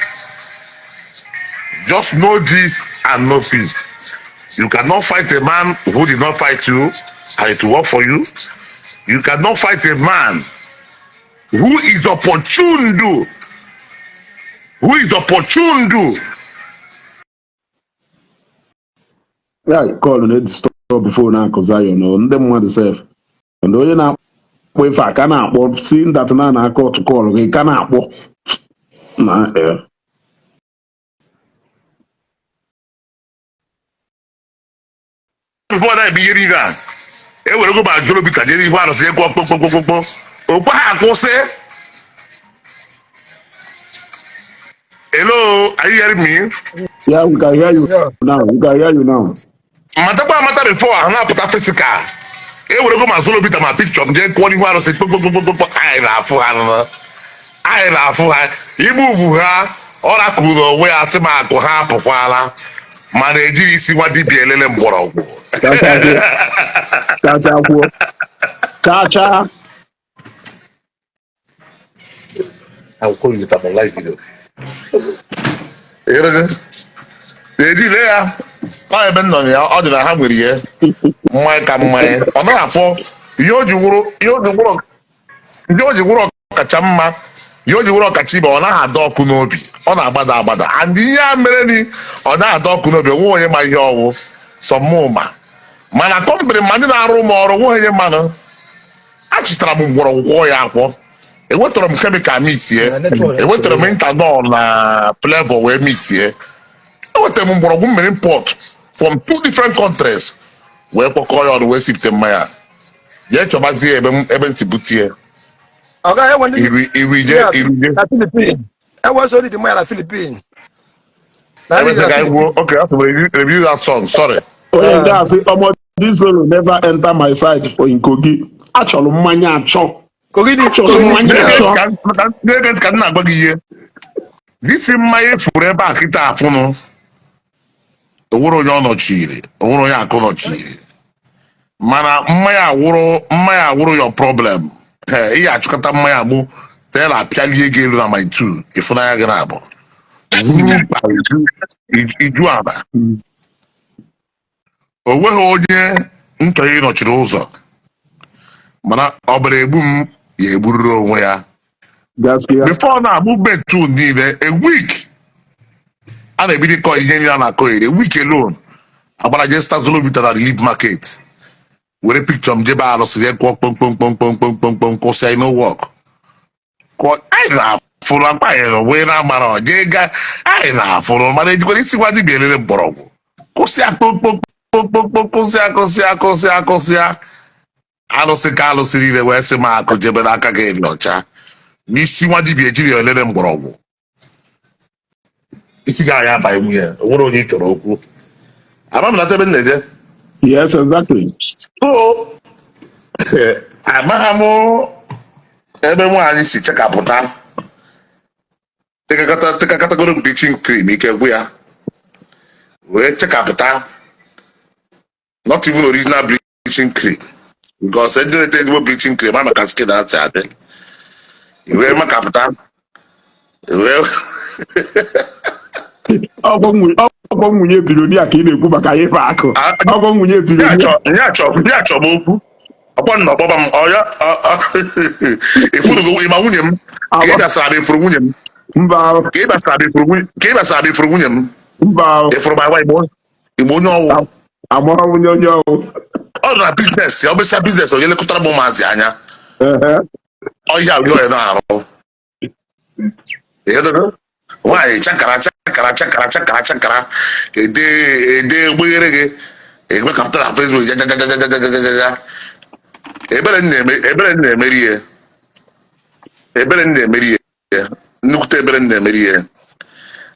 Just know this and know peace. You cannot fight a man who did not fight you and it will work for you. You cannot fight a man who is opportune do. Who is opportune do. Yeah, call on it stop before now because I know them want to say. And onye na-akpọ ife a ka na-akpọ si that na-akọ otu kọlụ gị ka na-akpọ na Before that, be hearing that. E were go ba jolo bi ka jeri ihu arụsị ekwu okpokpokpokpo. Okwa ha akwụsị. Hello, are you hearing me? Yeah, we can hear you now. We can hear you now. Matakwa amata before ha na-apụta physical. E were go ma zolo bita ma picture m jee kwụọ n'ihu arụsị kpokpokpokpo anyị na-afụ ha nọ. Anyị na-afụ ha. Igbu ugwu ha ọ rapụrụ onwe ya sị ma akụ ha apụkwala. Mana ejiri isi nwa dibịa elele mgbọrọgwụ. Kacha. I'll call you on live video. Ejile ya ọ ebe nọ ya ọ dị na ha nwere ihe mmanya ka mmanya ọ naghị afọ ihe o ji wụrụ ọkacha mma ihe o ji wụrụ ọkacha ibe ọ naghị ada ọkụ n'obi ọ na-agbada agbada and ihe a mere ni ọ na-ada ọkụ n'obi onwe onye ma ihe ọwụ sọmụma mana kọmpanị ma ndị na-arụ ụmụ ọrụ nwe onye mmanụ achịtara m mgbọrọgwụ kwụọ ya akwọ ewetara m kemikal misie ewetara m intanol na flavor wee misie ewetara m mgbọrọgwụ mmiri import from 2 different countries wee kpọkọọ ya ọnụ wee sipụta mmanya jee chọbazie ebe ntị butie iri je okay, that's review that song, sorry. This will never enter my side for Nkogi. Achọrọ mmanya achọ. Ka m na-agwa gị ihe disi mmanya efuru ebe a kịta afụnụ onwere onye ọ nọchiri onwere onye akụ nọchiri mana mmanya awụrụ your problem ihe achụkọta mmanya agbụ tela apịalie gị elu na my 2 ịfụnanya gị na-abụ iju aba o nweghị onye nchọrọ ịnọchiri ụzọ mana ọ bụrụ egbu m ya egburiri onwe ya before na movement tool niile a week a na-ebido ịkọ ihe niile a na-akọ ere a week alone agbara je start zolo bita na relief market were picture m jebe alụsị je kwụọ kpomkpomkpomkpomkpomkpom kwụsịa ino work anyị na-afụrụ akpa anyị wee na-amara je ga anyị na-afụrụ mana ejikwara isi gwa dibịa elele mgbọrọgwụ kwụsịa kpokpokpokpokpok kụsịa alụsị ka alụsị niile wee sị m akụ jebe n'aka gị dị ọcha n'isi nwa dibịa ejiri ya elele mgbọrọgwụ isi ga ya abanye nwunye onwere onye chọrọ okwu ama m nata ebe m na-eje yes exactly so amagha m ebe nwaanyị si chekapụta tekakatagoro bleaching cream ike gwụ ya wee chekapụta not even original bleaching cream because ndị na-ete ezigbo bleaching cream ama ka skin asị adị wee makapụta ọgwọ nwunye bilonia ka ị na-ekwu maka ife akụ ọgwọ nwunye bilonia ya chọ m okwu ọkwa nna ọgbaba m ọya efurugo ịma nwunye m ka ị bịasara bụ efuru nwunye m ka ị bịasara bụ efuru nwunye m efuru ma igbo onye ọwụ amụrụ nwunye onye ọwụ ọ dị na biznes ya ọbịsịa biznes onye lekọtara m ụmụazị anya ọhịa uri ọya na-arụ nwaanyị chakara ede gbeghere gị egbekapụta na Facebook jajajajajajajaja ebere na-emeri ihe nnukwute ebere na-emeri ihe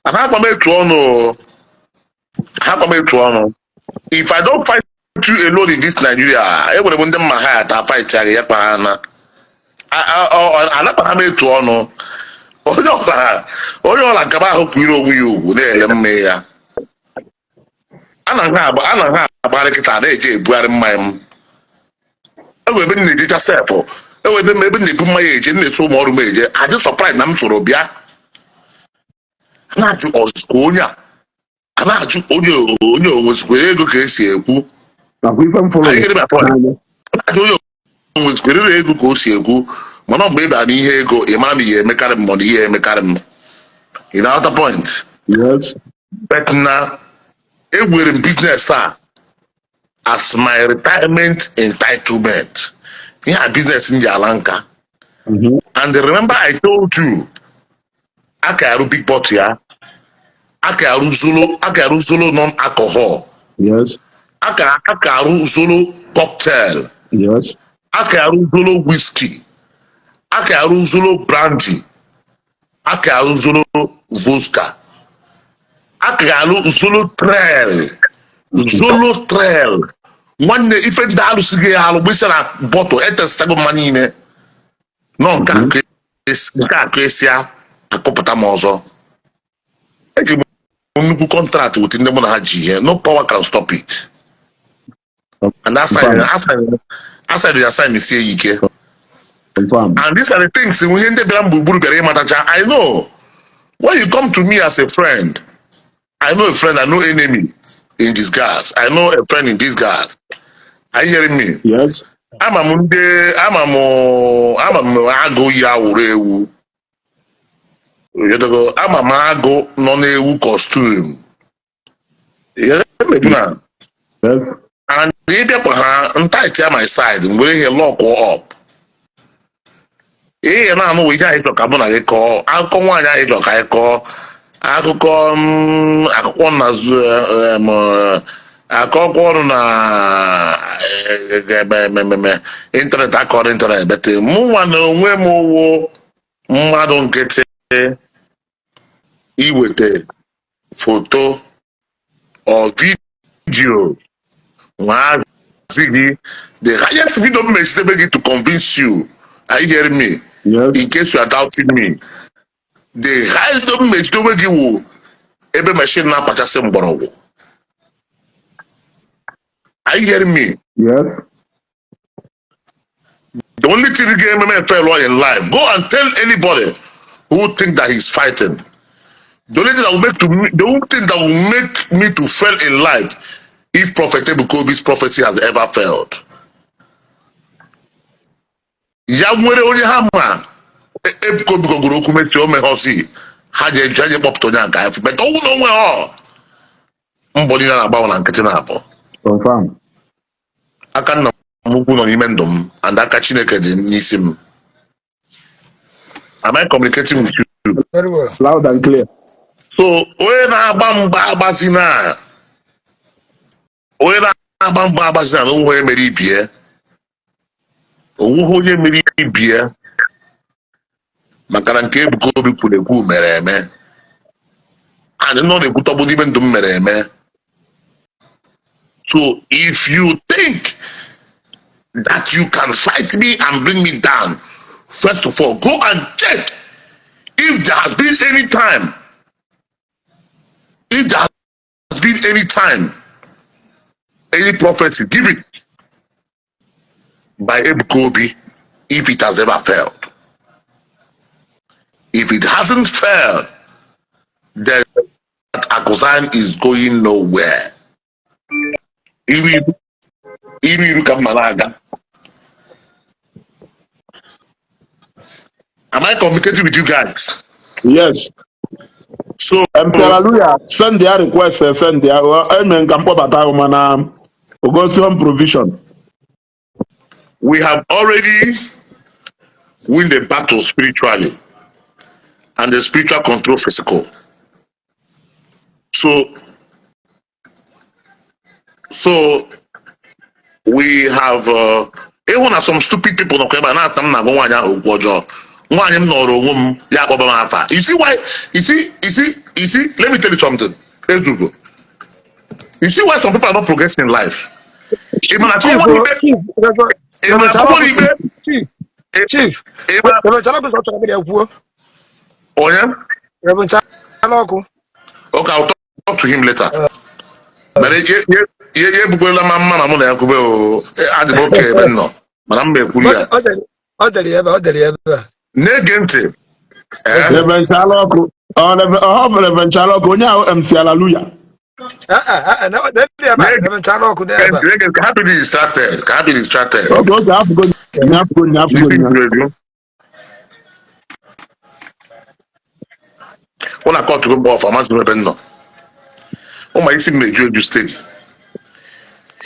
ha akpa m etu ọnụ if I don't fight you alone in this Nigeria enwere m ndị mma ha ata fight ya kpa ha na anakpara m etu ọnụ onye ọla gaba ahụ kwuru onwe ya ugwu na-ele mma ya anaghị agbarị kịta na-eji ebugharị mmanya m ewe ebe m na-ejecha sepụ ewe ebe m na-ebu mmanya eje na-eso ụmụ ọrụ m eje adị sọpraịz na m soro bịa na-ajụ ọzụzụ onye a na-ajụ onye onwezikwere ego ka esi ekwu na-ajụ onye onwezikwere ego ka o si ekwu mana mgbe ị bịara n'ihe ego ị mara na ihe emekarị m mana ihe emekarị m in another point but na egwere m business a as my retirement entitlement ihe a business m ji ala nka and remember I told you aka arụ big bottle ya aka arụ zolo non alcohol aka arụ zolo cocktail aka arụ zolo whiskey aka arụ zolo brandy aka arụ zolo vodka aka arụ zolo trail nwanne ife ndị alụsịghị ya alụ gbesa na bọtụ etestago mma niile nọ nke akụ esịa akụpụta m ọzọ eji m nnukwu kọntract wit ndị mụ na ha ji ihe no power can stop it and aside ya sign sie ya ike and these are the things ihe ndị bịara gburugburu bịara ịmatacha I know when you come to me as a friend I know a friend, I know enemy in disguise. I know a friend in disguise. Are you hearing me? Yes. I'm a agụ ya wuru ewu. I'm a agụ nọ n'ewu costume. Yes. And they bịakwa ha ntight ya my side mgbe ihe lock up. Ihe na-anụ ihe anyị chọrọ ka mụ na gị kọọ akụkọ nwaanyị anyị chọrọ ka anyị kọọ akụkọ ọrụ na ịntanet akọrọ ịntanet bete mụ nwa na onwe m wụ mmadụ nkịtị iweta foto or video nwazi gị the highest video m mesitebe gị to convince you. Are you hearing me? Yes. In case you are doubting me, the highest message to make you ebe machine na pachase mgbọrọgwụ. Are you hearing me? Yes. The only thing you get MMFL in life, go and tell anybody who think that he's fighting. The only thing that will make me to fail in life if Prophet Ebukobi's prophecy has ever failed. Ya nwere onye ha ma Ebukobi gogoro okwu mechi o meghosi ha je kpọpụta onye nke afọ beta ọnwụ na onwe ha mbọ niile na-agbanwe na nkịtị na-abụ Confirm. aka nna m ukwu nọ n'ime ndụ m and aka Chineke dị n'isi m. Am I communicating with you? Very well. Loud and clear. So onye na-agba mgba agbazina na onwe mere ibie owuwe onye mere ibie maka na nke Ebukobi kwuru ekwu mere eme and nọ na-ekwutọgbu n'ime ndụ m mere eme. So if you think that you can fight me and bring me down, first of all go and check if there has been any time any prophecy given by Ebukobi, if it has ever failed. If it hasn't failed, then that Akuzan is going nowhere. Am I communicating with you guys? Yes. So Hallelujah. Send their request, send their amen. Provision. We have already win the battle spiritually and the spiritual control physical. So we have even as some stupid people you see why you see let me tell you something. You see why some people are not progressing in life. Chief. Oh yeah. Okay, I'll talk to him later. But ye bugola mama na mo na yakube o. Adi okay ben no. Mana mbe kuya. Negente. Eventualoku. Eventualoku. Onye ahụ MC Hallelujah. Can't be distracted. Can't be distracted. Okay, have to go. When I call to go off, I'm asking Ben no. Oh my, it's in the stage.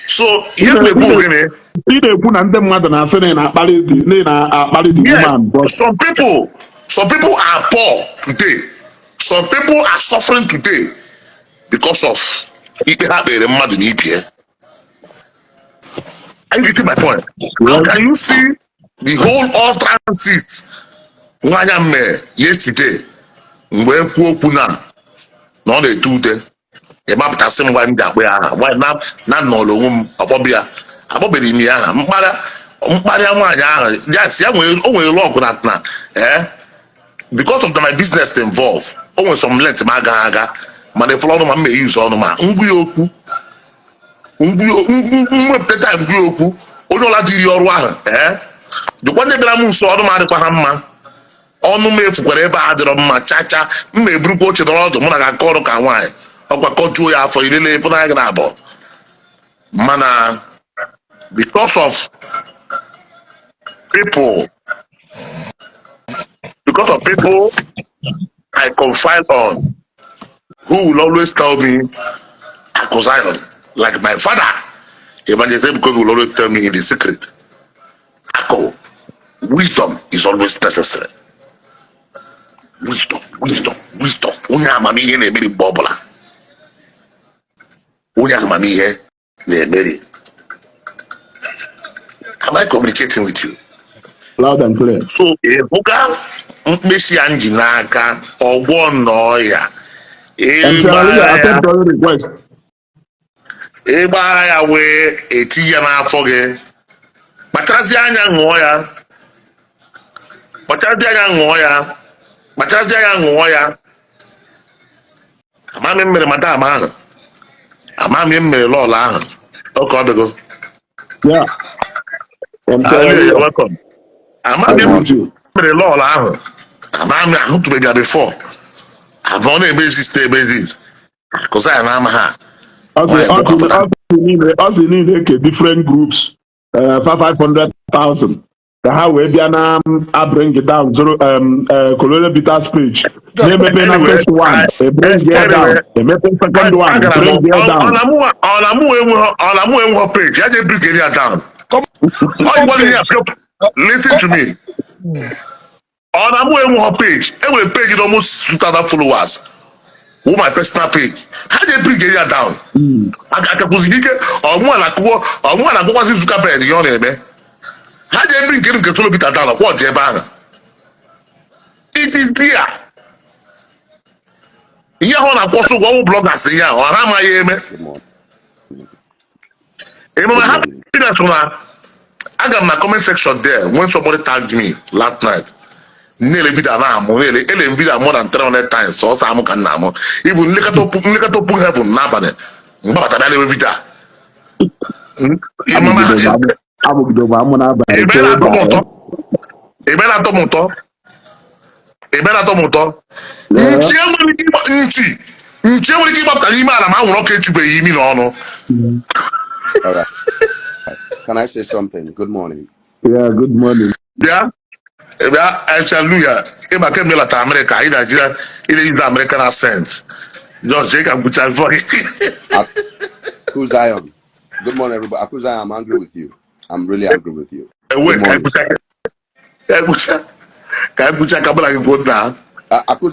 So here we go again. Yes, some people are poor today. Some people are suffering today because of it happening mad in EPA. Are you getting my point? How can you see the whole all transit yesterday? Mgbe ekwu okwu na ọ na-etu ute ịmapụtasị m gwa ndị akpa ya aha na nọrọ onwe m ọkpọbịa akpọbere ime ya aha mkparịa nwaanyị ahụ ya o nwere lọgụ na because of my business involved o nwere some length ma agaghị aga mana efere ọnụ ma m use ọnụ ma ngwu ya okwu mwepụta ngwu ya okwu onye ọla dịrị ọrụ ahụ dịkwa ndị bịara m nso ọrụ m adịkwa ha mma ọnụ m efukwara ebe a dịrọ mma chacha m na-eburukwa oche nọrọ ọdụ mụ na ga-akọ ọrụ ka nwaanyị ọgbakọjuo ya afọ ilele ịfụnanya gị na abụọ mana because of people I confide on who will always tell me Zion, like my father evangelist because he will always tell me in the secret wisdom is always necessary. Wisdom. Onye amamihe na-emeri mgbe ọbụla. Onye amamihe na-emeri. Am I communicating with you? Loud and clear. So, ịhụga mkpịsị ya nji n'aka ọgbọ nnọọ ya. Ịgba ya wee eti ya n'afọ gị. Kpacharazie anya ṅụọ ya. Kpacharazie anya ṅụọ ya. Amami mere madam ahụ. Amami mere lọọlụ ahụ. Oke ọ dịgo. Yeah. You're welcome. Amami mere lọọlụ ahụ. Amami ahụtụbeghị ya before. Abụọ na-ebezi stay ebezi. Akụzi ya n'ama ha. Also need different groups. 500,000. How we na bring it down colonial bitters page. They may be the first one. They bring it down. They may be second one. Bring it down. On a page. I just bring it down. Listen to me. On a page. Every page is almost 2,000 followers. Who my personal page? How they bring it down? I can put it on one like what is Zuckerberg? Your name. How do you bring him to bit down of what they're banging? It is there. You want to also go bloggers there or am I? I got my comment section there when somebody tagged me last night. Nearly video more than 300 times. So I'm can now. Even look at heaven, Nabane. But I never video. Can I say something? Good morning. Yeah, good morning. Yeah. Hallelujah. If I came to America, it is American accent. Just take a good time for it. Zion. Good morning, everybody. Zion, I'm angry with you. I'm really angry with you. Wait,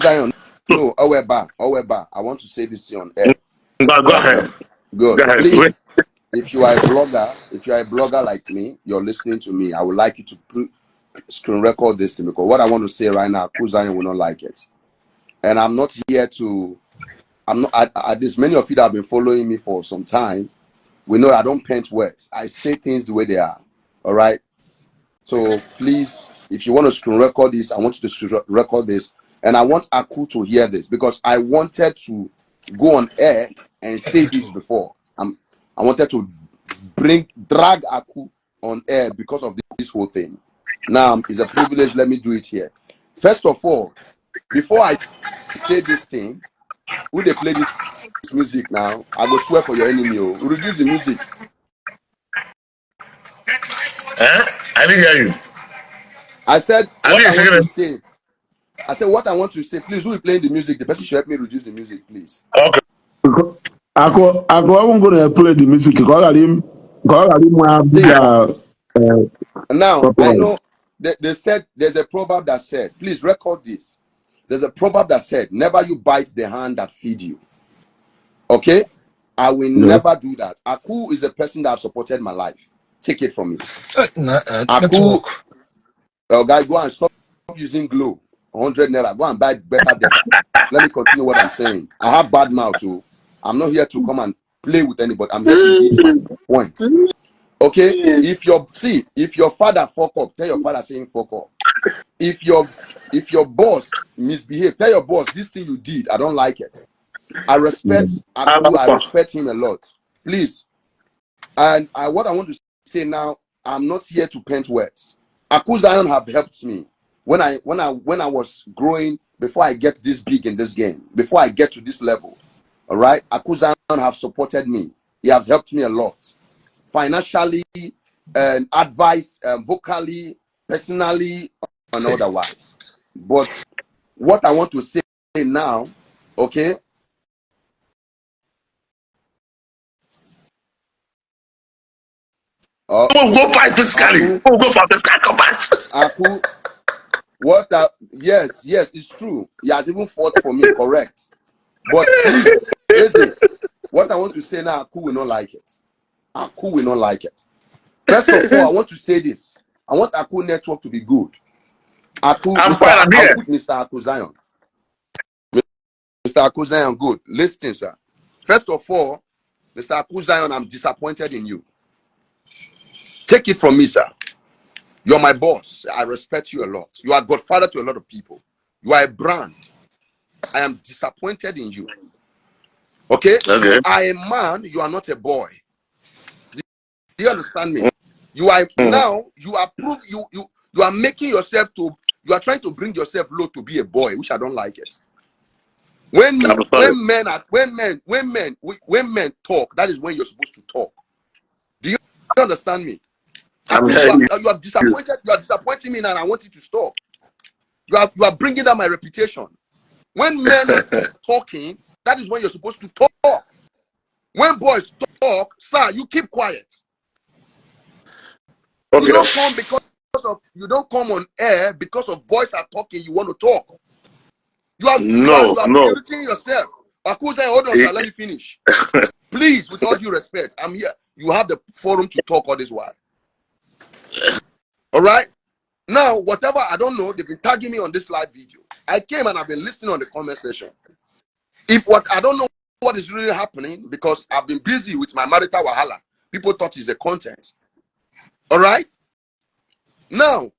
Zion, no, Oweba, I want to say this on air. Go ahead. Good. Go ahead. Please, if you are a blogger like me, you're listening to me, I would like you to screen record this thing because what I want to say right now, Zion will not like it. And I'm not here to, there's many of you that have been following me for some time. We know I don't paint words. I say things the way they are. All right. So please, if you want to screen record this, I want you to screen record this. And I want Aku to hear this because I wanted to go on air and say this before. I wanted to drag Aku on air because of this whole thing. Now, it's a privilege. Let me do it here. First of all, before I say this thing, who they play this music now, I will swear for your enemy. Reduce the music. I didn't hear you. I said what I want to say. I said what I want to say. Please, who is playing the music? The person should help me reduce the music, please. Okay. I wasn't going to play the music. Now, I know they said there's a proverb that said, please record this. There's a proverb that said, never you bite the hand that feed you. Okay? I will never do that. Aku is a person that has supported my life. Take it from me. Aku, guy, go and stop using glue. 100 naira. Go and buy better than. Let me continue what I'm saying. I have bad mouth too. I'm not here to come and play with anybody. I'm here to beat my point. Okay? If your father fuck up, tell your father saying fuck up. If your boss misbehave, tell your boss this thing you did, I don't like it. I respect Aku, I respect him a lot. Please. And what I want to say now, I'm not here to paint words. Aku Zion have helped me when I was growing, before I get this big in this game, before I get to this level. All right, Aku Zion have supported me. He has helped me a lot, financially, and advice, vocally, personally, and otherwise. But what I want to say now, okay. We'll go fight physically. We'll go for physical combat. Aku, yes, it's true. He has even fought for me, correct. But please, listen, what I want to say now, Aku will not like it. Aku will not like it. First of all, I want to say this. I want Aku network to be good. Aku, I'm I'll put Mr. Aku Zion. Mr. Aku Zion, good. Listen, sir. First of all, Mr. Aku Zion, I'm disappointed in you. Take it from me, sir. You're my boss. I respect you a lot. You are godfather to a lot of people. You are a brand. I am disappointed in you. Okay? You are a man. You are not a boy. Do you understand me? You are now. You are you are making yourself to. You are trying to bring yourself low to be a boy, which I don't like it. When men talk, that is when you're supposed to talk. Do you understand me? You are disappointed. You are disappointing me now, and I want you to stop. You are bringing down my reputation. When men are talking, that is when you're supposed to talk. When boys talk, sir, you keep quiet. Okay. You don't come on air because of boys are talking. You want to talk. You are muting yourself. Akusa, hold on, sir, let me finish. Please, with all due respect, I'm here. You have the forum to talk all this while. All right. Now, whatever, I don't know, they've been tagging me on this live video. I came and I've been listening on the comment section. I don't know what is really happening because I've been busy with my marital wahala. People thought it's the content. All right. Now,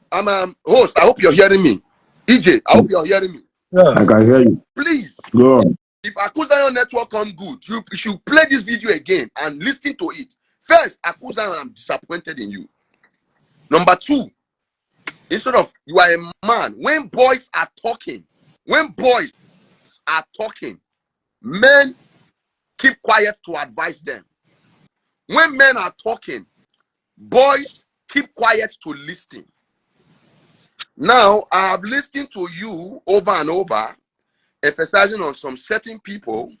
I'm a host. I hope you're hearing me. EJ, I hope you're hearing me. Yeah. I can hear you. Please. Go on. If Akuzayon network come good, you should play this video again and listen to it. First, Akuzayon, I'm disappointed in you. Number two, instead of you are a man, when boys are talking, men keep quiet to advise them. When men are talking, boys keep quiet to listen. Now, I have listened to you over and over, emphasizing on some certain people.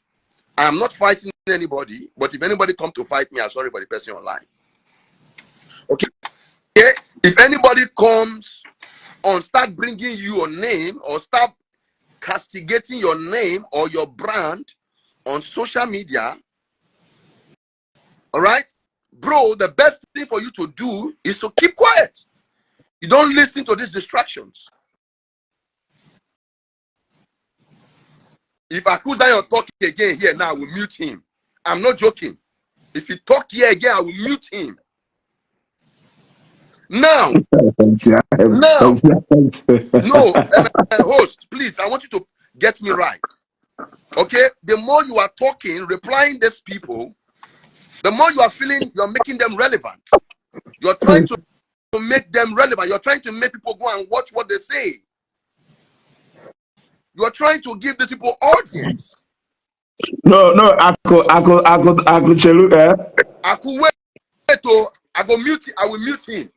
I am not fighting anybody, but if anybody come to fight me, I'm sorry for the person online. Okay? If anybody comes on, start bringing you your name or start castigating your name or your brand on social media, all right? Bro, the best thing for you to do is to keep quiet. You don't listen to these distractions. If Akuzayon talk again here now, I will mute him. I'm not joking. If he talk here again, I will mute him. Now, no, host, please, I want you to get me right. Okay, the more you are talking, replying these people, the more you are feeling you're making them relevant. You're trying to make them relevant. You're trying to make people go and watch what they say. You're trying to give these people audience. No, I could chelu, I could wait to I will mute him.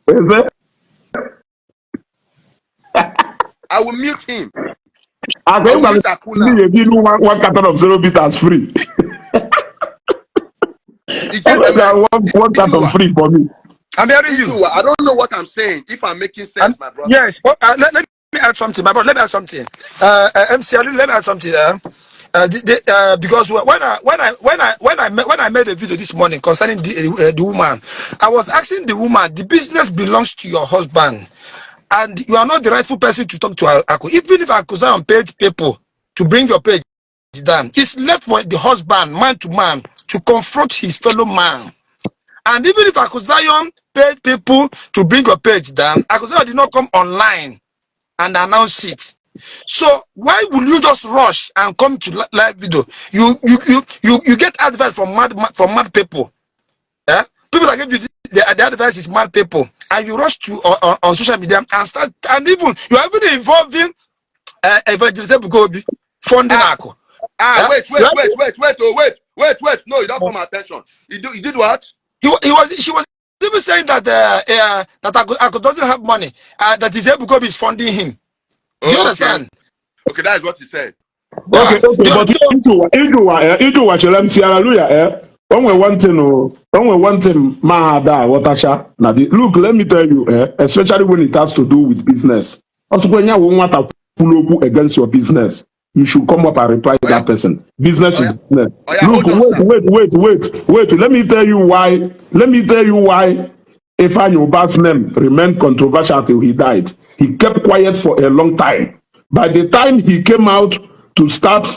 Is it? I will mute him. I will mute Aku now. One carton of 0 bitters free. One carton free for me. I'm hearing you. I don't know what I'm saying. If I'm making sense, my brother. Yes. Let me add something, my brother. Let me add something. MC, let me add something. Because when I made a video this morning concerning the woman, I was asking the woman, the business belongs to your husband, and you are not the rightful person to talk to Aku. Even if Aku Zion paid people to bring your page down, it's left for the husband, man to man, to confront his fellow man. And even if Aku Zion paid people to bring your page down, Aku Zion did not come online and announce it. So why will you just rush and come to live video? You get advice from mad people. Yeah? People that give you the advice is mad people, and you rush to on social media and start, and even you are even involving Evangelist Bugobi funding Aku. Wait. No, you don't come attention. You did what? She was even saying that that Aku doesn't have money, that his Bugobi is funding him. Do you understand? Okay, that is what he said. Okay, but into what you let hallelujah, Only one thing, Mahada, Watasha. Now, look, let me tell you, especially when it has to do with business. Also, when you want to pull up against your business, you should come up and reply to that person. Business is business. Look, wait. Let me tell you why. If Yoba's name remained controversial till he died. He kept quiet for a long time. By the time he came out to start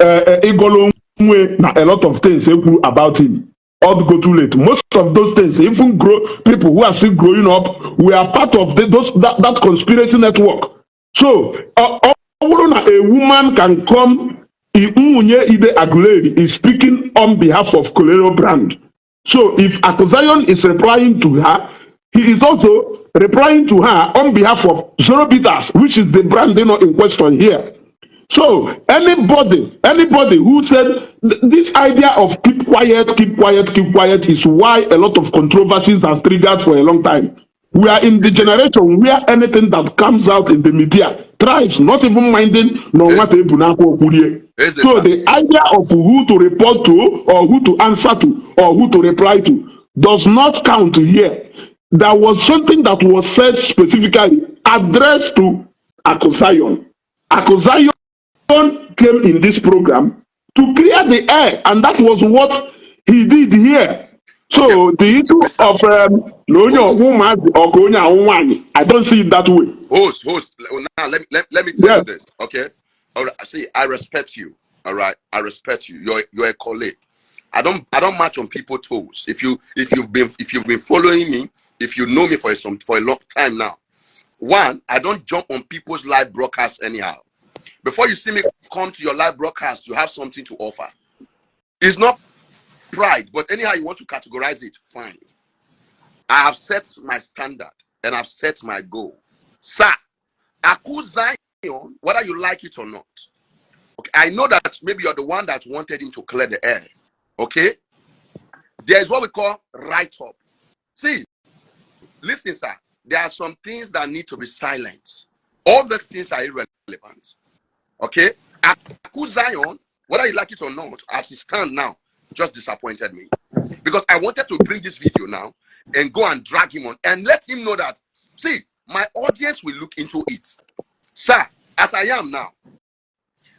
Igolo, a lot of things about him. All go too late. Most of those things, even people who are still growing up, we are part of that conspiracy network. So, a woman can come. Ide Aguleri is speaking on behalf of Kolero brand. So if Aku Zion is replying to her, he is also replying to her on behalf of Zero Bitters, which is the brand in question here. So anybody who said this idea of keep quiet is why a lot of controversies has triggered for a long time. We are in the generation where anything that comes out in the media, tribes not even minding no what so the idea of who to report to or who to answer to or who to reply to does not count here. There was something that was said specifically addressed to Aku Zion. Aku Zion came in this program to clear the air, and that was what he did here. So the issue of I don't see it that way. Host. Now let me tell you this, okay? All right. See, I respect you. All right, I respect you. You're a colleague. I don't match on people's toes. If you've been following me, if you know me for a long time now, one, I don't jump on people's live broadcasts anyhow. Before you see me come to your live broadcast, you have something to offer. It's not pride, but anyhow you want to categorize it, fine. I have set my standard and I've set my goal. Sir, Aku Zion, whether you like it or not. Okay, I know that maybe you're the one that wanted him to clear the air. Okay? There's what we call write-up. See, listen, sir, there are some things that need to be silent. All those things are irrelevant. Okay? Aku Zion, whether you like it or not, as it stands now, just disappointed me. Because I wanted to bring this video now and go and drag him on and let him know that, see, my audience will look into it. Sir, as I am now,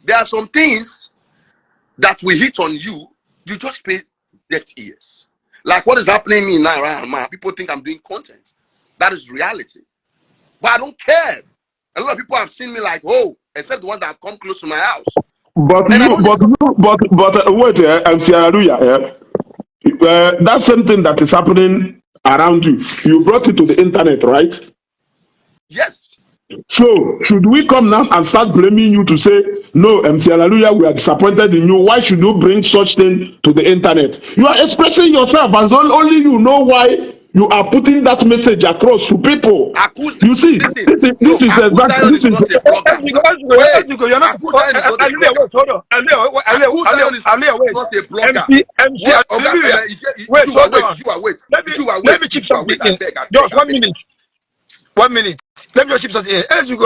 there are some things that will hit on you, you just pay deaf ears. Like what is happening to me now around, man. People think I'm doing content. That is reality. But I don't care. A lot of people have seen me like, oh, except the ones that have come close to my house. But wait, MC Hallelujah, That same thing that is happening around you, you brought it to the internet, right? Yes. So, should we come now and start blaming you to say, no, MC Hallelujah, we are disappointed in you. Why should you bring such thing to the internet? You are expressing yourself as only you know why you are putting that message across to people. You see, Listen, this is Aku exactly Zion this is is not a blogger, sir. Wait, You're not. Aku Zion is not a Hallelujah, blogger. wait, hold on. Aku Zion is Wait. not a blogger. MC, What? Oga, hallelujah. Wait, you are hold wait, on. you are wait, Let me you are let wait, me chip you are something wait. I in. beg, I beg, Just I 1 beg. minute. 1 minute. Let me just chip something in. As you go,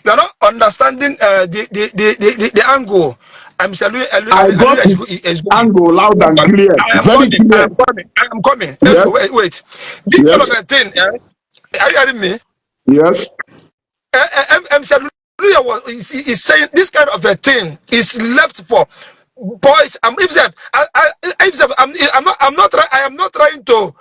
you are not understanding the angle. I'm saying I got hallelujah it is going. angle loud I'm and coming. clear, I am very coming. I clear. am coming. I am coming. Let's Yes, go. Wait. This kind of yes, a thing. Are you hearing me? yes. MC Hallelujah is saying this kind of a thing is left for boys. I am not trying to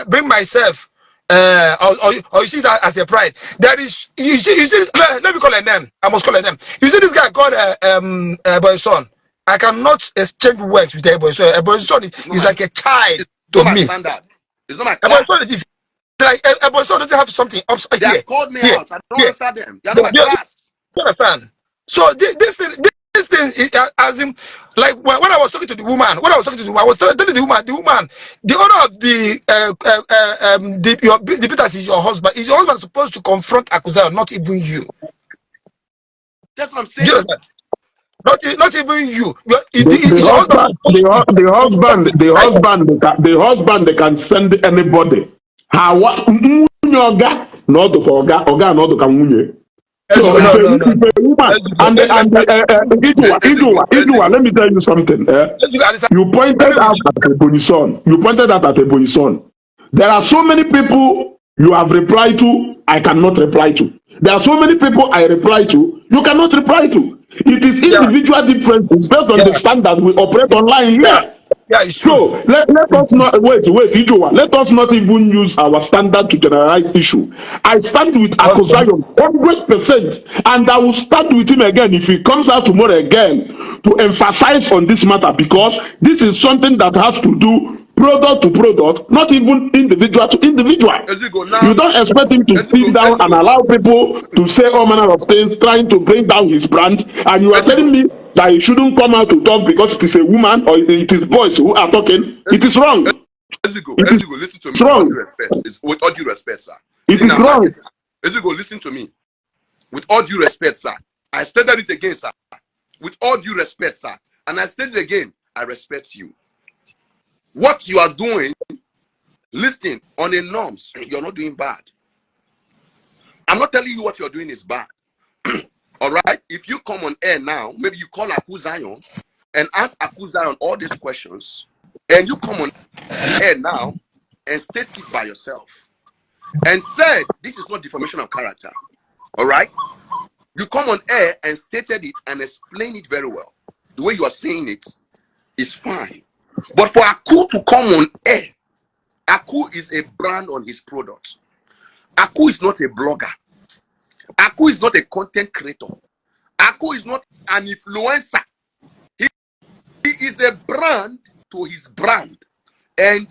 bring myself or you see that as a pride. There is you see let me call a name. I must call a name. You see this guy called boy son. I cannot exchange words with a boy son. A boy son It's not is my, like a child it's to not my me. standard. It's not my A boy son class. is like a boy son doesn't have something upside They here, have called me here, out. I don't here. answer them. They are not my You class. understand? So this thing is as in like when I was talking to the woman, I was telling the woman, the owner of the Peters is your husband. Is your husband supposed to confront Akuza, not even you? That's what I'm Do you saying. understand? Not even you. The Is your husband husband, the husband, they can send anybody. Hawa nwunye ọga na ọdụ ka ọga na ọdụ ka nwunye. So Now, if a woman and Iduwa, let me tell you something. You pointed out at Ebonyi son. You pointed out at Ebonyi son. There are so many people you have replied to, I cannot reply to. There are so many people I reply to, you cannot reply to. It is yeah, individual differences based on the yeah, standard we operate online yeah, here. yeah, it's true. So let us not Ijowa, let us not even use our standard to generalize issue. I stand with Okay. Akosayon 100%, and I will stand with him again if he comes out tomorrow again to emphasize on this matter, because this is something that has to do product to product, not even individual to individual. Ezigo, You now, don't expect him to sit down and allow people to say all manner of things, trying to bring down his brand, and you are telling Ezigo, me that he shouldn't come out to talk because it is a woman or it is boys who are talking. It is wrong. It is Listen to me with all wrong. due respect. It's with all due respect, sir. It See is now, wrong. market. Ezigo, listen to me. With all due respect, sir. I stated it again, sir. With all due respect, sir. And I stated it again, I respect you. What you are doing, listen, on the norms, you're not doing bad. I'm not telling you what you're doing is bad. All right? If you come on air now, maybe you call Aku Zion and ask Aku Zion all these questions, and you come on air now and state it by yourself and said this is not defamation of character. All right? You come on air and stated it and explain it very well. The way you are saying it is fine. But for Aku to come on air, Aku is a brand on his product. Aku is not a blogger. Aku is not a content creator. Aku is not an influencer. He is a brand to his brand, and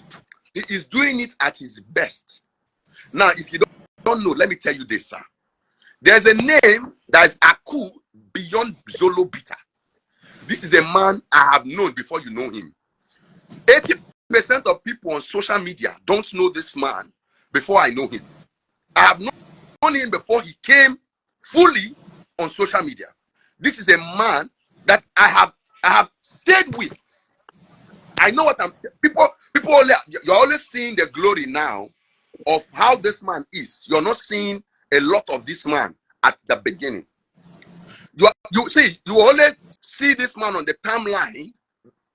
he is doing it at his best. Now, if you don't know, let me tell you this, sir. There's a name that is Aku beyond Zolo Bita. This is a man I have known before you know him. 80% of people on social media don't know this man before I know him. I have known him before he came fully on social media. This is a man that I have stayed with. I know what people only, you're always seeing the glory now of how this man is. You're not seeing a lot of this man at the beginning. You see, you only see this man on the timeline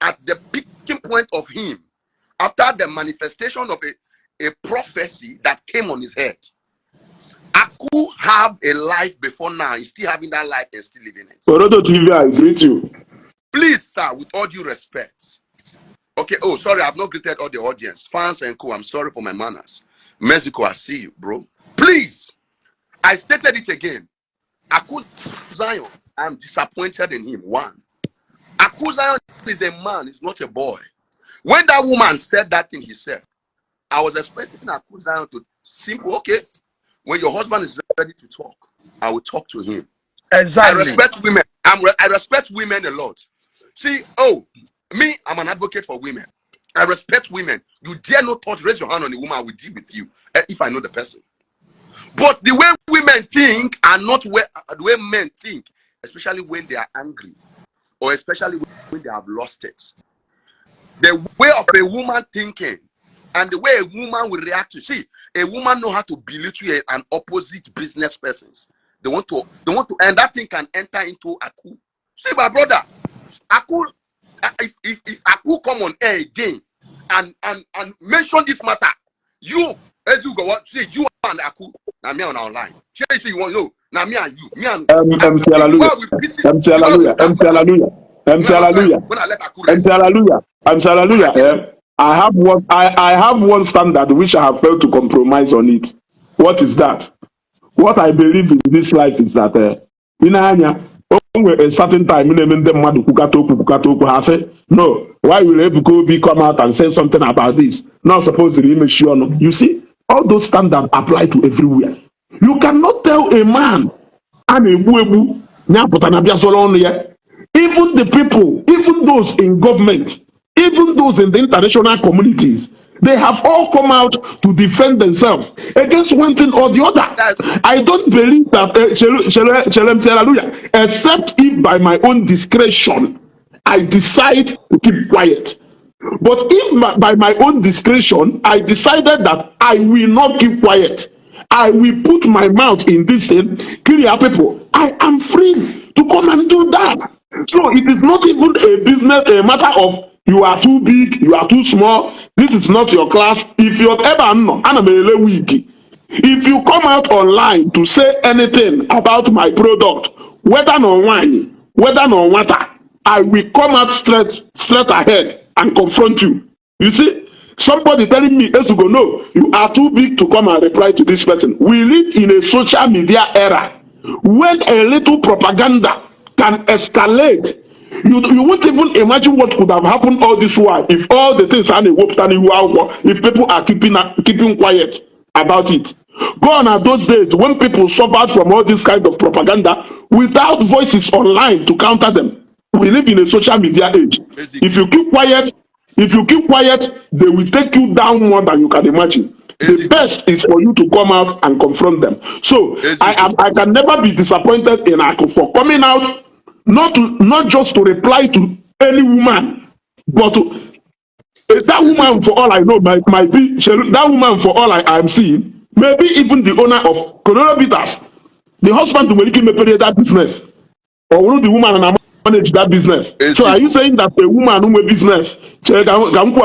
at the peaking point of him after the manifestation of a prophecy that came on his head. Aku have a life before now. He's still having that life and still living it. Orodo TV, I greet you. Please, sir, with all due respect. Okay, oh, sorry, I've not greeted all the audience. Fans and co, I'm sorry for my manners. Mexico, I see you, bro. Please, I stated it again. Aku Zion, I'm disappointed in him. One, Aku Zion is a man, he's not a boy. When that woman said that thing, he said, I was expecting Aku Zion to simple, okay, when your husband is ready to talk, I will talk to him. Exactly. I respect women. I respect women a lot. See, me, I'm an advocate for women. I respect women. You dare not touch, raise your hand on a woman, I will deal with you if I know the person. But the way women think are not the way men think, especially when they are angry, or especially when they have lost it. The way of a woman thinking and the way a woman will react to, see, a woman know how to belittle an opposite business persons. They want to, and that thing can enter into Aku. See, my brother, Aku, if Aku come on air again and mention this matter, you, as you go, what, see, you and Aku, now me on online. See, you want to know, now me and you, me and MC Hallelujah. MC Hallelujah. MC Hallelujah. MC Hallelujah. MC Hallelujah. MC Hallelujah. I have one standard which I have failed to compromise on it. What is that? What I believe in this life is that in a certain time no, why will Ebuka come out and say something about this? Not supposed to be sure. You see, all those standards apply to everywhere. You cannot tell a man I'm a buebu, even the people, even those in government, even those in the international communities, they have all come out to defend themselves against one thing or the other. I don't believe that, except if by my own discretion, I decide to keep quiet. But if by my own discretion, I decided that I will not keep quiet, I will put my mouth in this thing, clear people, I am free to come and do that. So it is not even a matter of you are too big, you are too small, this is not your class. If you're ever no, if you come out online to say anything about my product, whether no wine, whether no water, I will come out straight ahead and confront you. You see, somebody telling me, Esugo, no, you are too big to come and reply to this person. We live in a social media era when a little propaganda can escalate. You won't even imagine what could have happened all this while if all the things are if people are keeping quiet about it. Gone are those days when people suffered from all this kind of propaganda without voices online to counter them. We live in a social media age. If you keep quiet, they will take you down more than you can imagine. The best is for you to come out and confront them. So I can never be disappointed in Ako for coming out, not just to reply to any woman, but to that woman, for all I know, might be that woman, for all I am seeing, maybe even the owner of Corona Bitters, the husband will give me that business, or will the woman and manage that business. So are you saying that a woman who business you don't know who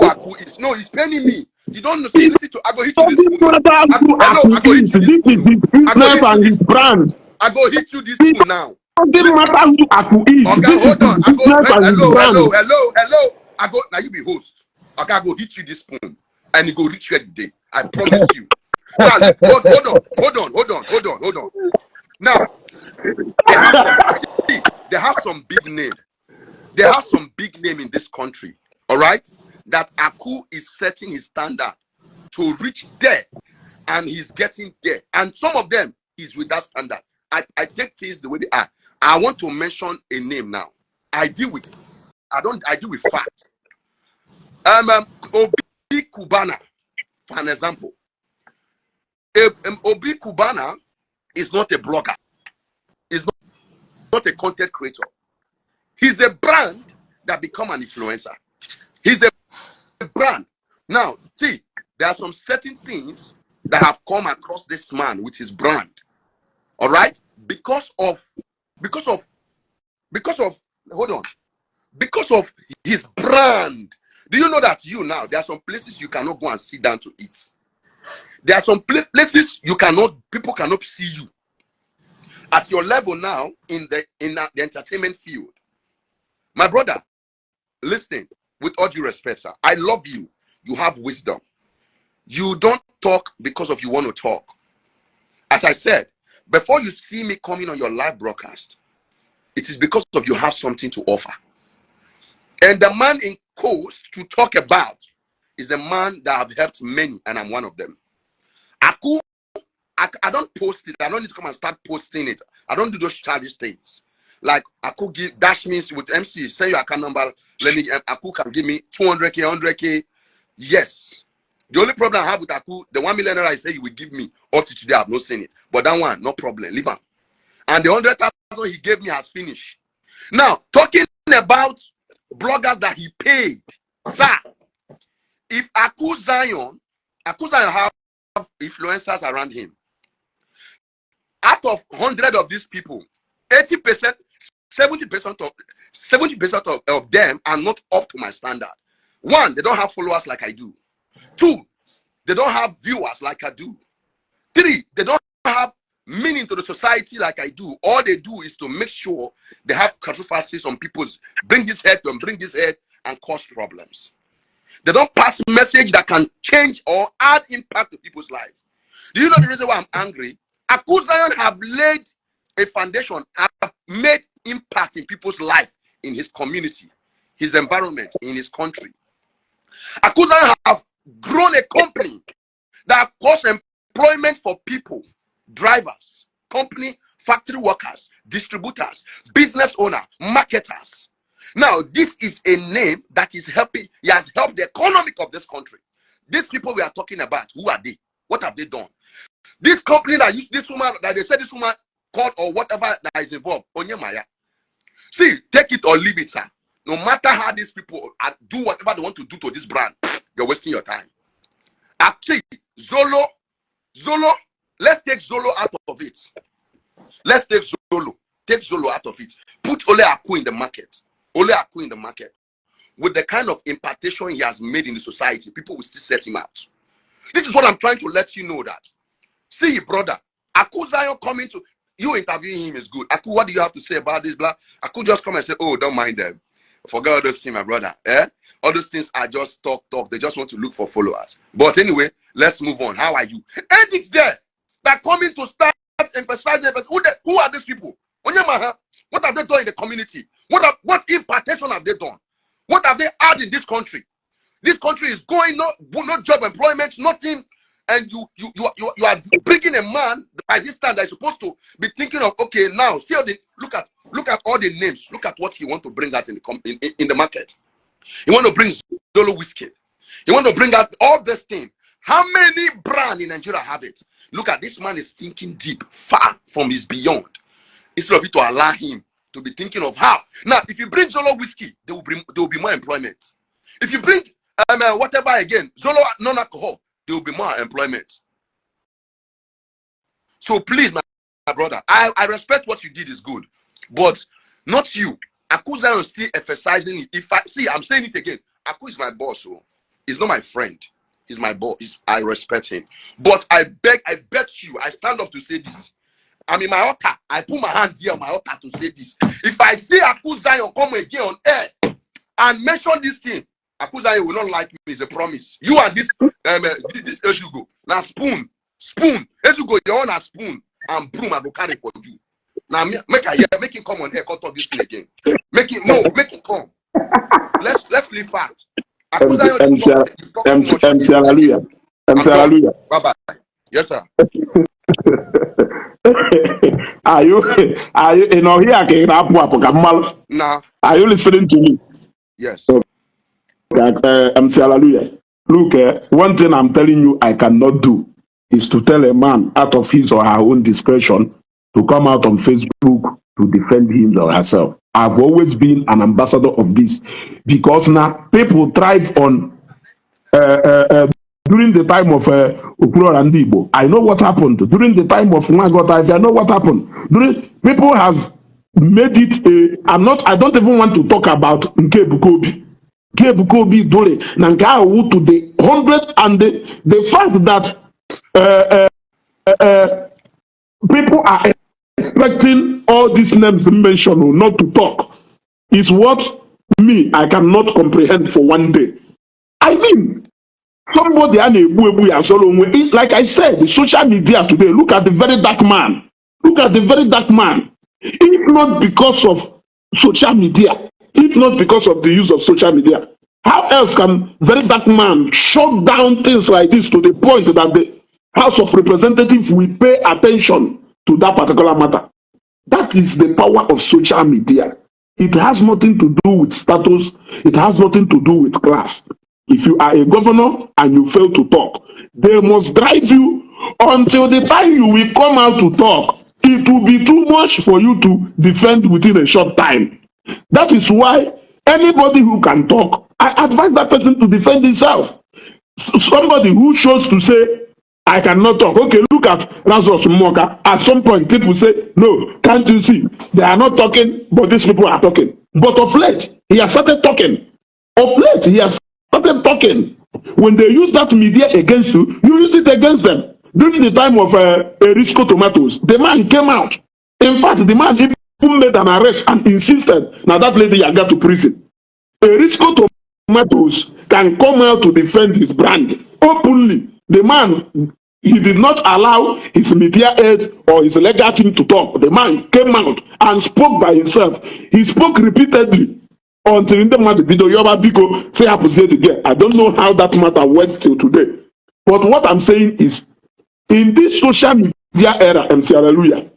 Aku is? No, he's paying me. You don't know. See, listen to. I go hit you this spoon. I go hit you this spoon. Business and his brand. I go hit you this spoon now. Doesn't matter who Aku is. Okay, hold on. I go. Hello. I go. Now you be host. Okay, I go hit you this spoon, and it go reach you today. I promise you. Now, hold on. Now, they have some big name. They have some big name in this country. All right, that Aku is setting his standard to reach there, and he's getting there. And some of them is with that standard. I take things the way they are. I want to mention a name now. I deal with facts. Obi Kubana, for an example. Obi Kubana is not a blogger. Is not a content creator. He's a brand that become an influencer. He's a brand. Now, see, there are some certain things that have come across this man with his brand. All right, because of his brand. Do you know that now there are some places you cannot go and sit down to eat? There are some places people cannot see you at your level now in the entertainment field. My brother, listen, with all due respect, sir, I love you. You have wisdom. You don't talk because of you want to talk. As I said, before you see me coming on your live broadcast, it is because of you have something to offer. And the man in quotes to talk about is a man that have helped many, and I'm one of them. Aku, I don't post it. I don't need to come and start posting it. I don't do those childish things. Like Aku give dash me with MC, send your account number. Let me. Aku can give me 200k, 100k. Yes. The only problem I have with Aku, the 1 million I say he will give me up to today, I've not seen it. But that one, no problem. Leave him. And the 100,000 he gave me has finished. Now, talking about bloggers that he paid, sir. If Aku Zion have influencers around him, out of 100 of these people, 80%, 70% of them are not up to my standard. One, they don't have followers like I do. Two, they don't have viewers like I do. Three, they don't have meaning to the society like I do. All they do is to make sure they have controversies on people's bring this head and cause problems. They don't pass message that can change or add impact to people's lives. Do you know the reason why I'm angry? Aku Zion have laid a foundation, have made impact in people's life, in his community, his environment, in his country. Aku Zion have grown a company that have caused employment for people, drivers, company, factory workers, distributors, business owners, marketers. Now, this is a name that is helping. He has helped the economic of this country. These people we are talking about, who are they? What have they done? This company that used this woman, that they said this woman called or whatever that is involved, Onyemaya. See, take it or leave it, sir. No matter how these people do whatever they want to do to this brand, you're wasting your time. Actually, Zolo, let's take Zolo out of it. Let's take Zolo. Take Zolo out of it. Put Ole Aku in the market. Ole Aku in the market. With the kind of impartation he has made in the society, people will still set him out. This is what I'm trying to let you know that. See, brother, Aku Zion coming to you interviewing him is good. Aku, what do you have to say about this? Blah. Aku just come and say, oh, don't mind them. Forget all those things, my brother. All those things are just talk. They just want to look for followers. But anyway, let's move on. How are you? And it's there that coming to start emphasizing. Who are these people? Onyemaha, what have they done in the community? What impartation have they done? What have they had in this country? This country is going no job employment, nothing. And you are bringing a man by this time that is supposed to be thinking of, okay, now see how they look at all the names, look at what he want to bring out in the market. He want to bring Zolo whiskey. He want to bring out all this thing. How many brands in Nigeria have it? Look at this man is thinking deep, far from his beyond. Instead of it to allow him to be thinking of how. Now, if you bring Zolo whiskey, there will be more employment. If you bring whatever again, Zolo non-alcohol, there will be more employment. So please, my brother, I respect what you did is good, but not you. Aku Zion is still emphasizing it. I'm saying it again. Aku is my boss, so he's not my friend. He's my boss. I respect him. But I bet you, I stand up to say this. I'm in my altar. I put my hand here on my altar to say this. If I see Aku Zion come again on air and mention this thing, Aku Zion will not like me. It's a promise. You and this Isiagu. Now spoon. Isiagu, you own a spoon and broom I go carry for you. Now make him come on here, cut off this thing again. Make him come. Let's leave fast. Aku Zion, Hallelujah. Bye bye. Yes, sir. Are you here? Nah. Are you listening to me? Yes. Hallelujah. Look, one thing I'm telling you I cannot do is to tell a man out of his or her own discretion to come out on Facebook to defend him or herself. I've always been an ambassador of this because now people thrive on during the time of Kultur and Ndi Igbo. I know what happened. During the time of Magota, I know what happened. People has made it I don't even want to talk about Nke Bukobi. Kebukobi Dole Nangawu to the 100 and the fact that people are expecting all these names mentioned not to talk is what I cannot comprehend for one day. I mean, somebody like I said, the social media today, look at the very dark man. If not because of social media, if not because of the use of social media. How else can very dark man shut down things like this to the point that the House of Representatives will pay attention to that particular matter? That is the power of social media. It has nothing to do with status. It has nothing to do with class. If you are a governor and you fail to talk, they must drive you until the time you will come out to talk. It will be too much for you to defend within a short time. That is why anybody who can talk, I advise that person to defend himself. Somebody who chose to say, I cannot talk. Okay, look at Lazarus Moka. At some point, people say, no, can't you see? They are not talking, but these people are talking. But of late, he has started talking. Of late, he has started talking. When they use that media against you, you use it against them. During the time of Erisco Tomatoes, the man came out. In fact, the man even made an arrest and insisted, now that lady got to prison. Erisco Tomatoes can come out to defend his brand openly. The man, he did not allow his media aides or his legal team to talk. The man came out and spoke by himself. He spoke repeatedly until in the matter video Yoba Biko say it again. I don't know how that matter went till today. But what I'm saying is, in this social media era, MC Hallelujah,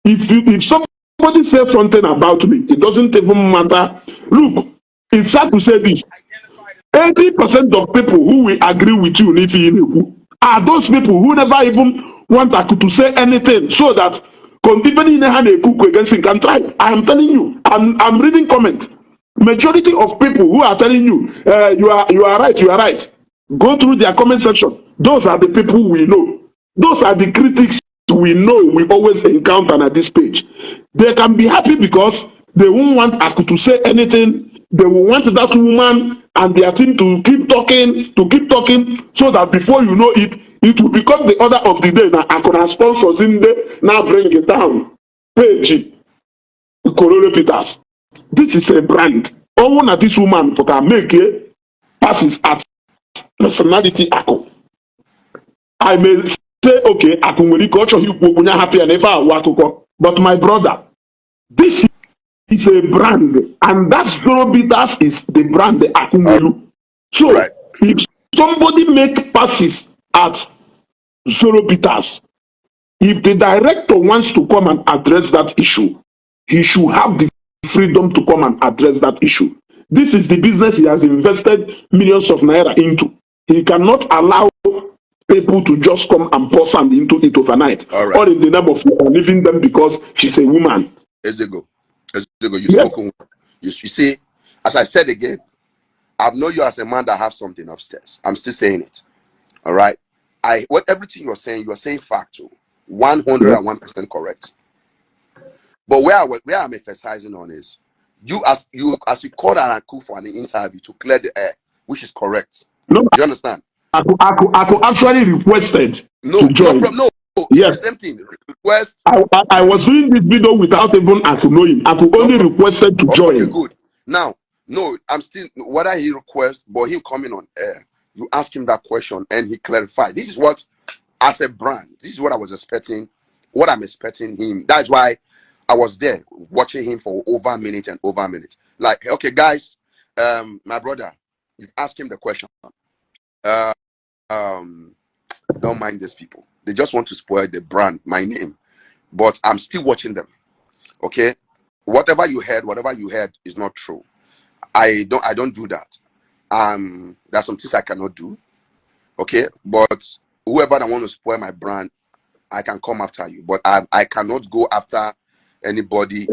if somebody says something about me, it doesn't even matter. Look, it's sad to say this. 80% of people who will agree with you are those people who never even want to say anything, so that even in a cook against him can try. I am telling you, I'm reading comment. Majority of people who are telling you, you are right. Go through their comment section. Those are the people we know. Those are the critics we know we always encounter at this page. They can be happy because they won't want Aku to say anything. They will want that woman and their team to keep talking, so that before you know it, it will become the order of the day. Now, Akuna sponsors in there, now bring it down. Page, Korole Peters. This is a brand. All that this woman can make it passes at personality Aku. I may say, okay, Aku will culture you happy and ever, but my brother, this is a brand, and that Zoro Bitters is the brand, the Akumelu. So, Right. if somebody make passes at Zoro Bitters, if the director wants to come and address that issue, he should have the freedom to come and address that issue. This is the business he has invested millions of naira into. He cannot allow people to just come and pour sand into it overnight, All right. or in the name of leaving them because she's a woman. Ezego, you Yes. spoken. You see, as I said again, I've known you as a man that have something upstairs. I'm still saying it. All right. Everything you're saying factual, 101% correct. But where I'm emphasizing on is as you called Anaku for an interview to clear the air, which is correct. No, You understand? Aku actually requested to join. No. Yes. Same thing. Request. I was doing this video without even Aku knowing. Aku only requested to join. Okay, good. Now, no, I'm still, whether he requests, but him coming on air, you ask him that question and he clarified. This is what, as a brand, this is what I was expecting, what I'm expecting him. That's why I was there watching him for over a minute and over a minute. Like, okay, guys, my brother, you've asked him the question. Don't mind these people. They just want to spoil the brand, my name. But I'm still watching them. Okay? Whatever you heard is not true. I don't do that. There's some things I cannot do. Okay? But whoever that want to spoil my brand, I can come after you. But I cannot go after anybody,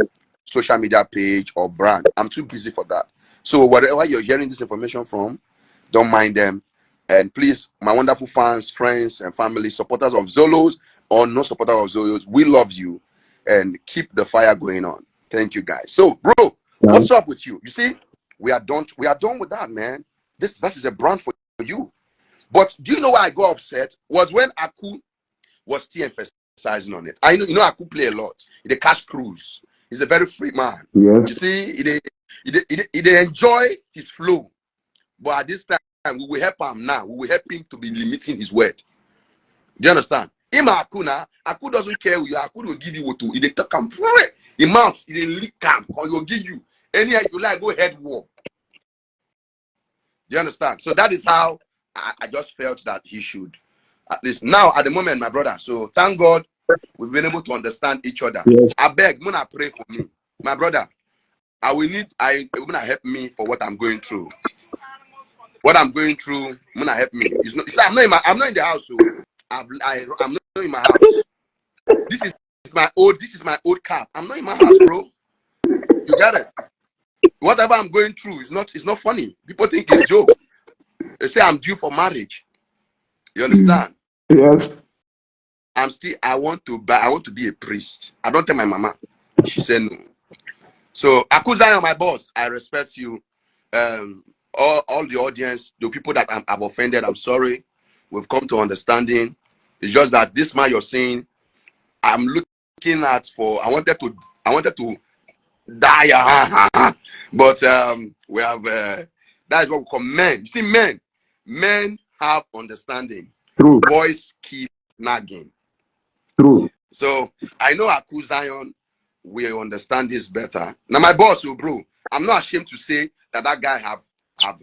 social media page or brand. I'm too busy for that. So whatever you're hearing this information from, don't mind them. And please, my wonderful fans, friends, and family, supporters of Zolos or no supporter of Zolos, we love you and keep the fire going on. Thank you, guys. So, bro, what's up with you? You see, we are done with that, man. That is a brand for you. But do you know why I got upset? Was when Aku was still emphasizing on it. I know, Aku play a lot. He the cash cruise. He's a very free man. Yes. You see, he enjoy his flow. But at this time, we will help him now. We will help him to be limiting his word. Do you understand? Aku doesn't care who you are. Aku will give you what to. He talk him for it. He mounts. He lick him. Or he'll give you Anyhow, if you like, go head war. Do you understand? So that is how I just felt that he should, at least now at the moment, my brother. So thank God we've been able to understand each other. Yes. I beg, Muna, pray for me, my brother. Muna help me for what I'm going through. What I'm going through, Muna help me. It's not. I'm not in the house. So I'm not in my house. This is my old cap. I'm not in my house, bro. You got it. Whatever I'm going through is not funny. People think it's joke. They say I'm due for marriage. You understand? Yes. I want to be a priest. I don't tell my mama. She said no. So Akuzayo, my boss, I respect you. All the audience, the people that I've offended, I'm sorry. We've come to understanding. It's just that this man you're saying, I'm looking at for. I wanted to die, but we have. That is what we call men. You see, men have understanding. True. Boys keep nagging. True. So I know Akuzayon will understand this better. Now, my boss, bro, I'm not ashamed to say that guy have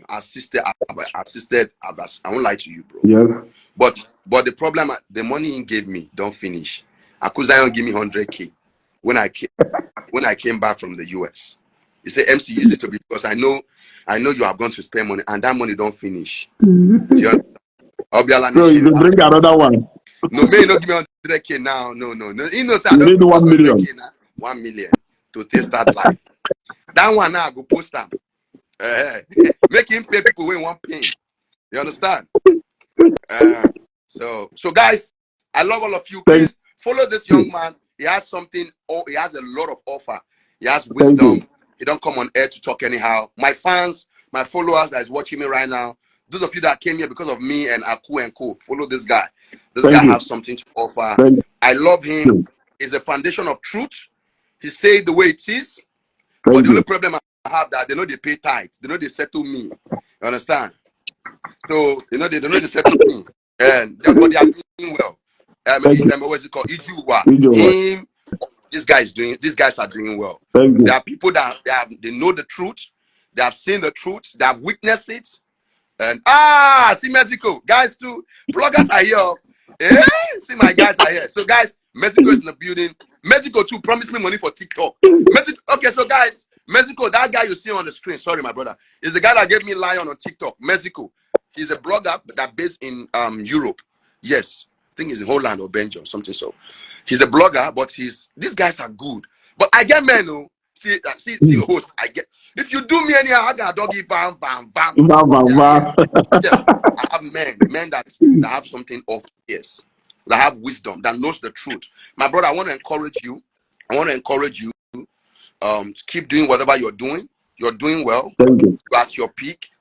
assisted. I won't lie to you, bro. Yeah. But the problem, the money he gave me don't finish. Akuzayon give me 100K when I came back from the US. He said, MC, use it to be, because I know you have gone to spend money and that money don't finish. So you will bring another one. No, may not give me 100K now. No. You know, you need 1 million. 1 million to taste that life. That one now I go post them. Make him pay people when one pay. You understand? So guys, I love all of you. Please follow this young man. He has something. Oh, he has a lot of offer. He has wisdom. He don't come on air to talk anyhow. My fans, my followers that is watching me right now, those of you that came here because of me and Aku and Co, follow this guy. This guy has something to offer. I love him. He's the foundation of truth. He say it the way it is. But the only problem I have that they know they pay tithes. They know they settle me. You understand? So they know they settle me. And but they are doing well. What's it called? Him. These guys are doing well. There are people that they know the truth. They have seen the truth. They have witnessed it. And see Mexico. Guys too. Bloggers are here. See my guys are here. So guys, Mexico is in the building. Mexico too promised me money for TikTok. Okay, so guys, Mexico, that guy you see on the screen, sorry my brother, is the guy that gave me lion on TikTok. Mexico. He's a blogger that based in Europe. Yes. I think he's in Holland or Belgium, something so. He's a blogger, but these guys are good. But I get men who see your host. I get, if you do me anyhow, I got doggy bam. I have men that have something of yes, that have wisdom, that knows the truth. My brother, I want to encourage you. Keep doing whatever you're doing. You're doing well. Thank you. You're at your peak.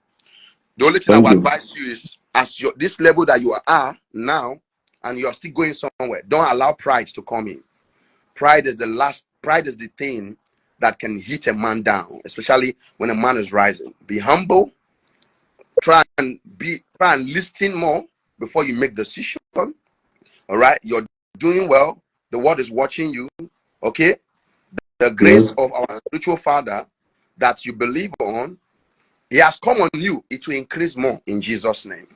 The only thing I would advise you is, as this level that you are now, and you're still going somewhere, don't allow pride to come in. Pride is the thing that can hit a man down, especially when a man is rising. Be humble. Try and listen more before you make decision. All right, you're doing well. The world is watching you. Okay, the grace of our spiritual Father that you believe on, He has come on you. It will increase more in Jesus' name.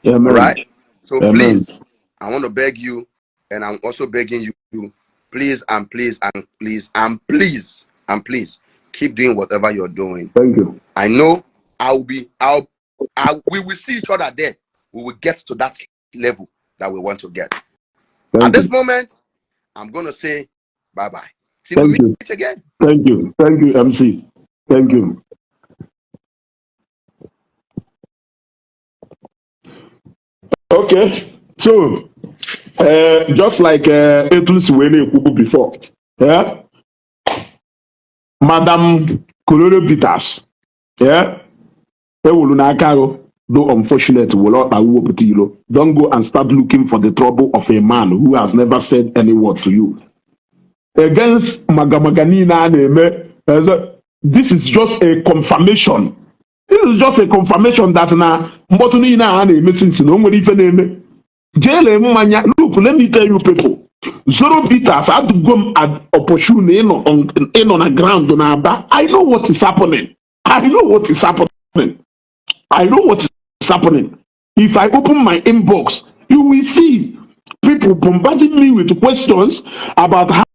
Amen. All right. So Amen. Please, I want to beg you, and I'm also begging you, please and please and please and please and please keep doing whatever you're doing. Thank you. I know we will see each other there. We will get to that level that we want to get. At this moment, I'm going to say bye-bye. Till we meet again. Thank you, MC. Thank you. Okay, so just like Etus Wele before, yeah, Madam Kololo Bitas, yeah, though unfortunate, don't go and start looking for the trouble of a man who has never said any word to you. Against Magamaganina, this is just a confirmation. This is just a confirmation that na mbotuni na ane since no one even name. Look, let me tell you people. Zoro bitters had to go at opportunity in on a ground on Aba. I know what is happening. I know what is happening. I know what is happening. If I open my inbox, you will see people bombarding me with questions about